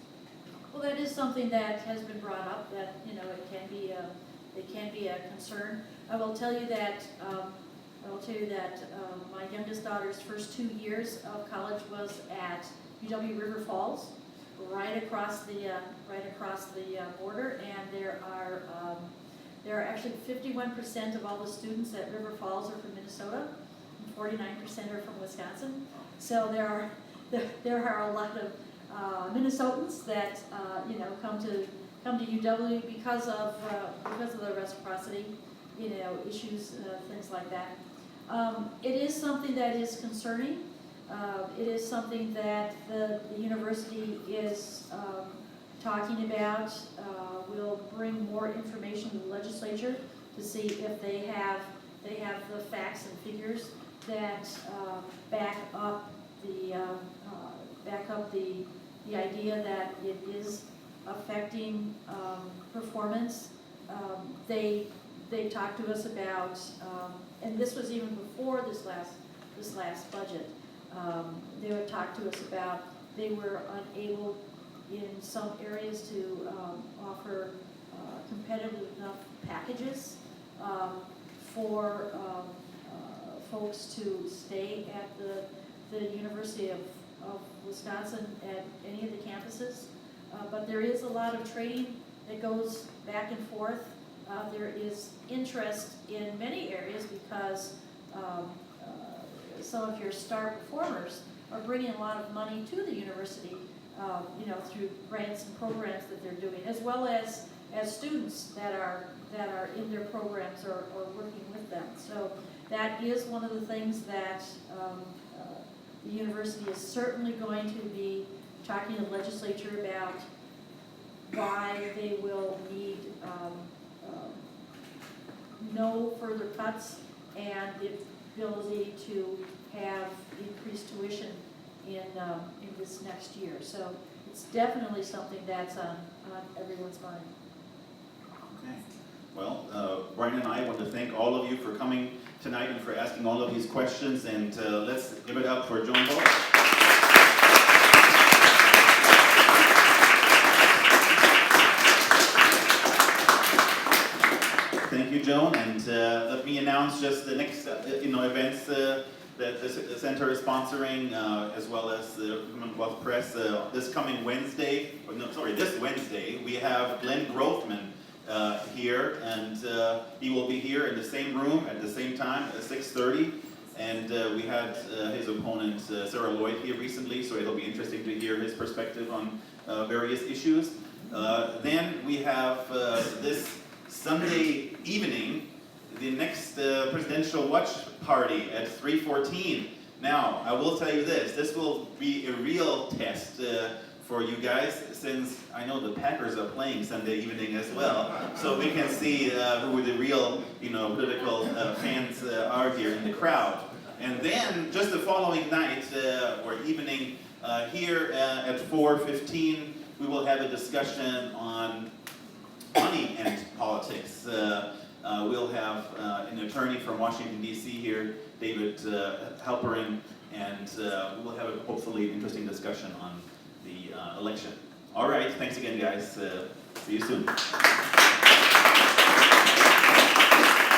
Well, that is something that has been brought up, that it can be a concern. I will tell you that my youngest daughter's first 2 years of college was at UW River Falls, right across the border, and there are actually 51% of all the students at River Falls are from Minnesota, and 49% are from Wisconsin. So there are a lot Minnesotans that, come to UW because of the reciprocity, issues, things like that. It is something that is concerning. It is something that the university is talking about. We'll bring more information to the legislature to see if they have the facts and figures that back up the idea that it is affecting performance. They talked to us about, and this was even before this last budget. They would talk to us about they were unable in some areas to offer competitive enough packages for folks to stay at the University of Wisconsin at any of the campuses. But there is a lot of trading that goes back and forth. There is interest in many areas because some of your star performers are bringing a lot of money to the university, through grants and programs that they're doing, as well as students that are in their programs or working with them. So that is one of the things that the university is certainly going to be talking to the legislature about, why they will need no further cuts and the ability to have increased tuition in this next year. So it's definitely something that's on everyone's mind. Okay. Well, Brian and I want to thank all of you for coming tonight and for asking all of these questions, and let's give it up for Joan Ballweg. Thank you, Joan, and let me announce just the next events that the center is sponsoring, as well as the Commonwealth Press. This Wednesday, we have Glenn Grothman here, and he will be here in the same room at the same time at 6:30. And we had his opponent, Sarah Lloyd, here recently, so it'll be interesting to hear his perspective on various issues. Then we have this Sunday evening, the next presidential watch party at 3:14. Now, I will tell you this will be a real test for you guys, since I know the Packers are playing Sunday evening as well, so we can see who the real, political fans are here in the crowd. And then, just the following night, or evening, here at 4:15, we will have a discussion on money and politics. We'll have an attorney from Washington, D.C. here, David Halperin, and we will have a hopefully interesting discussion on the election. All right, thanks again, guys. See you soon.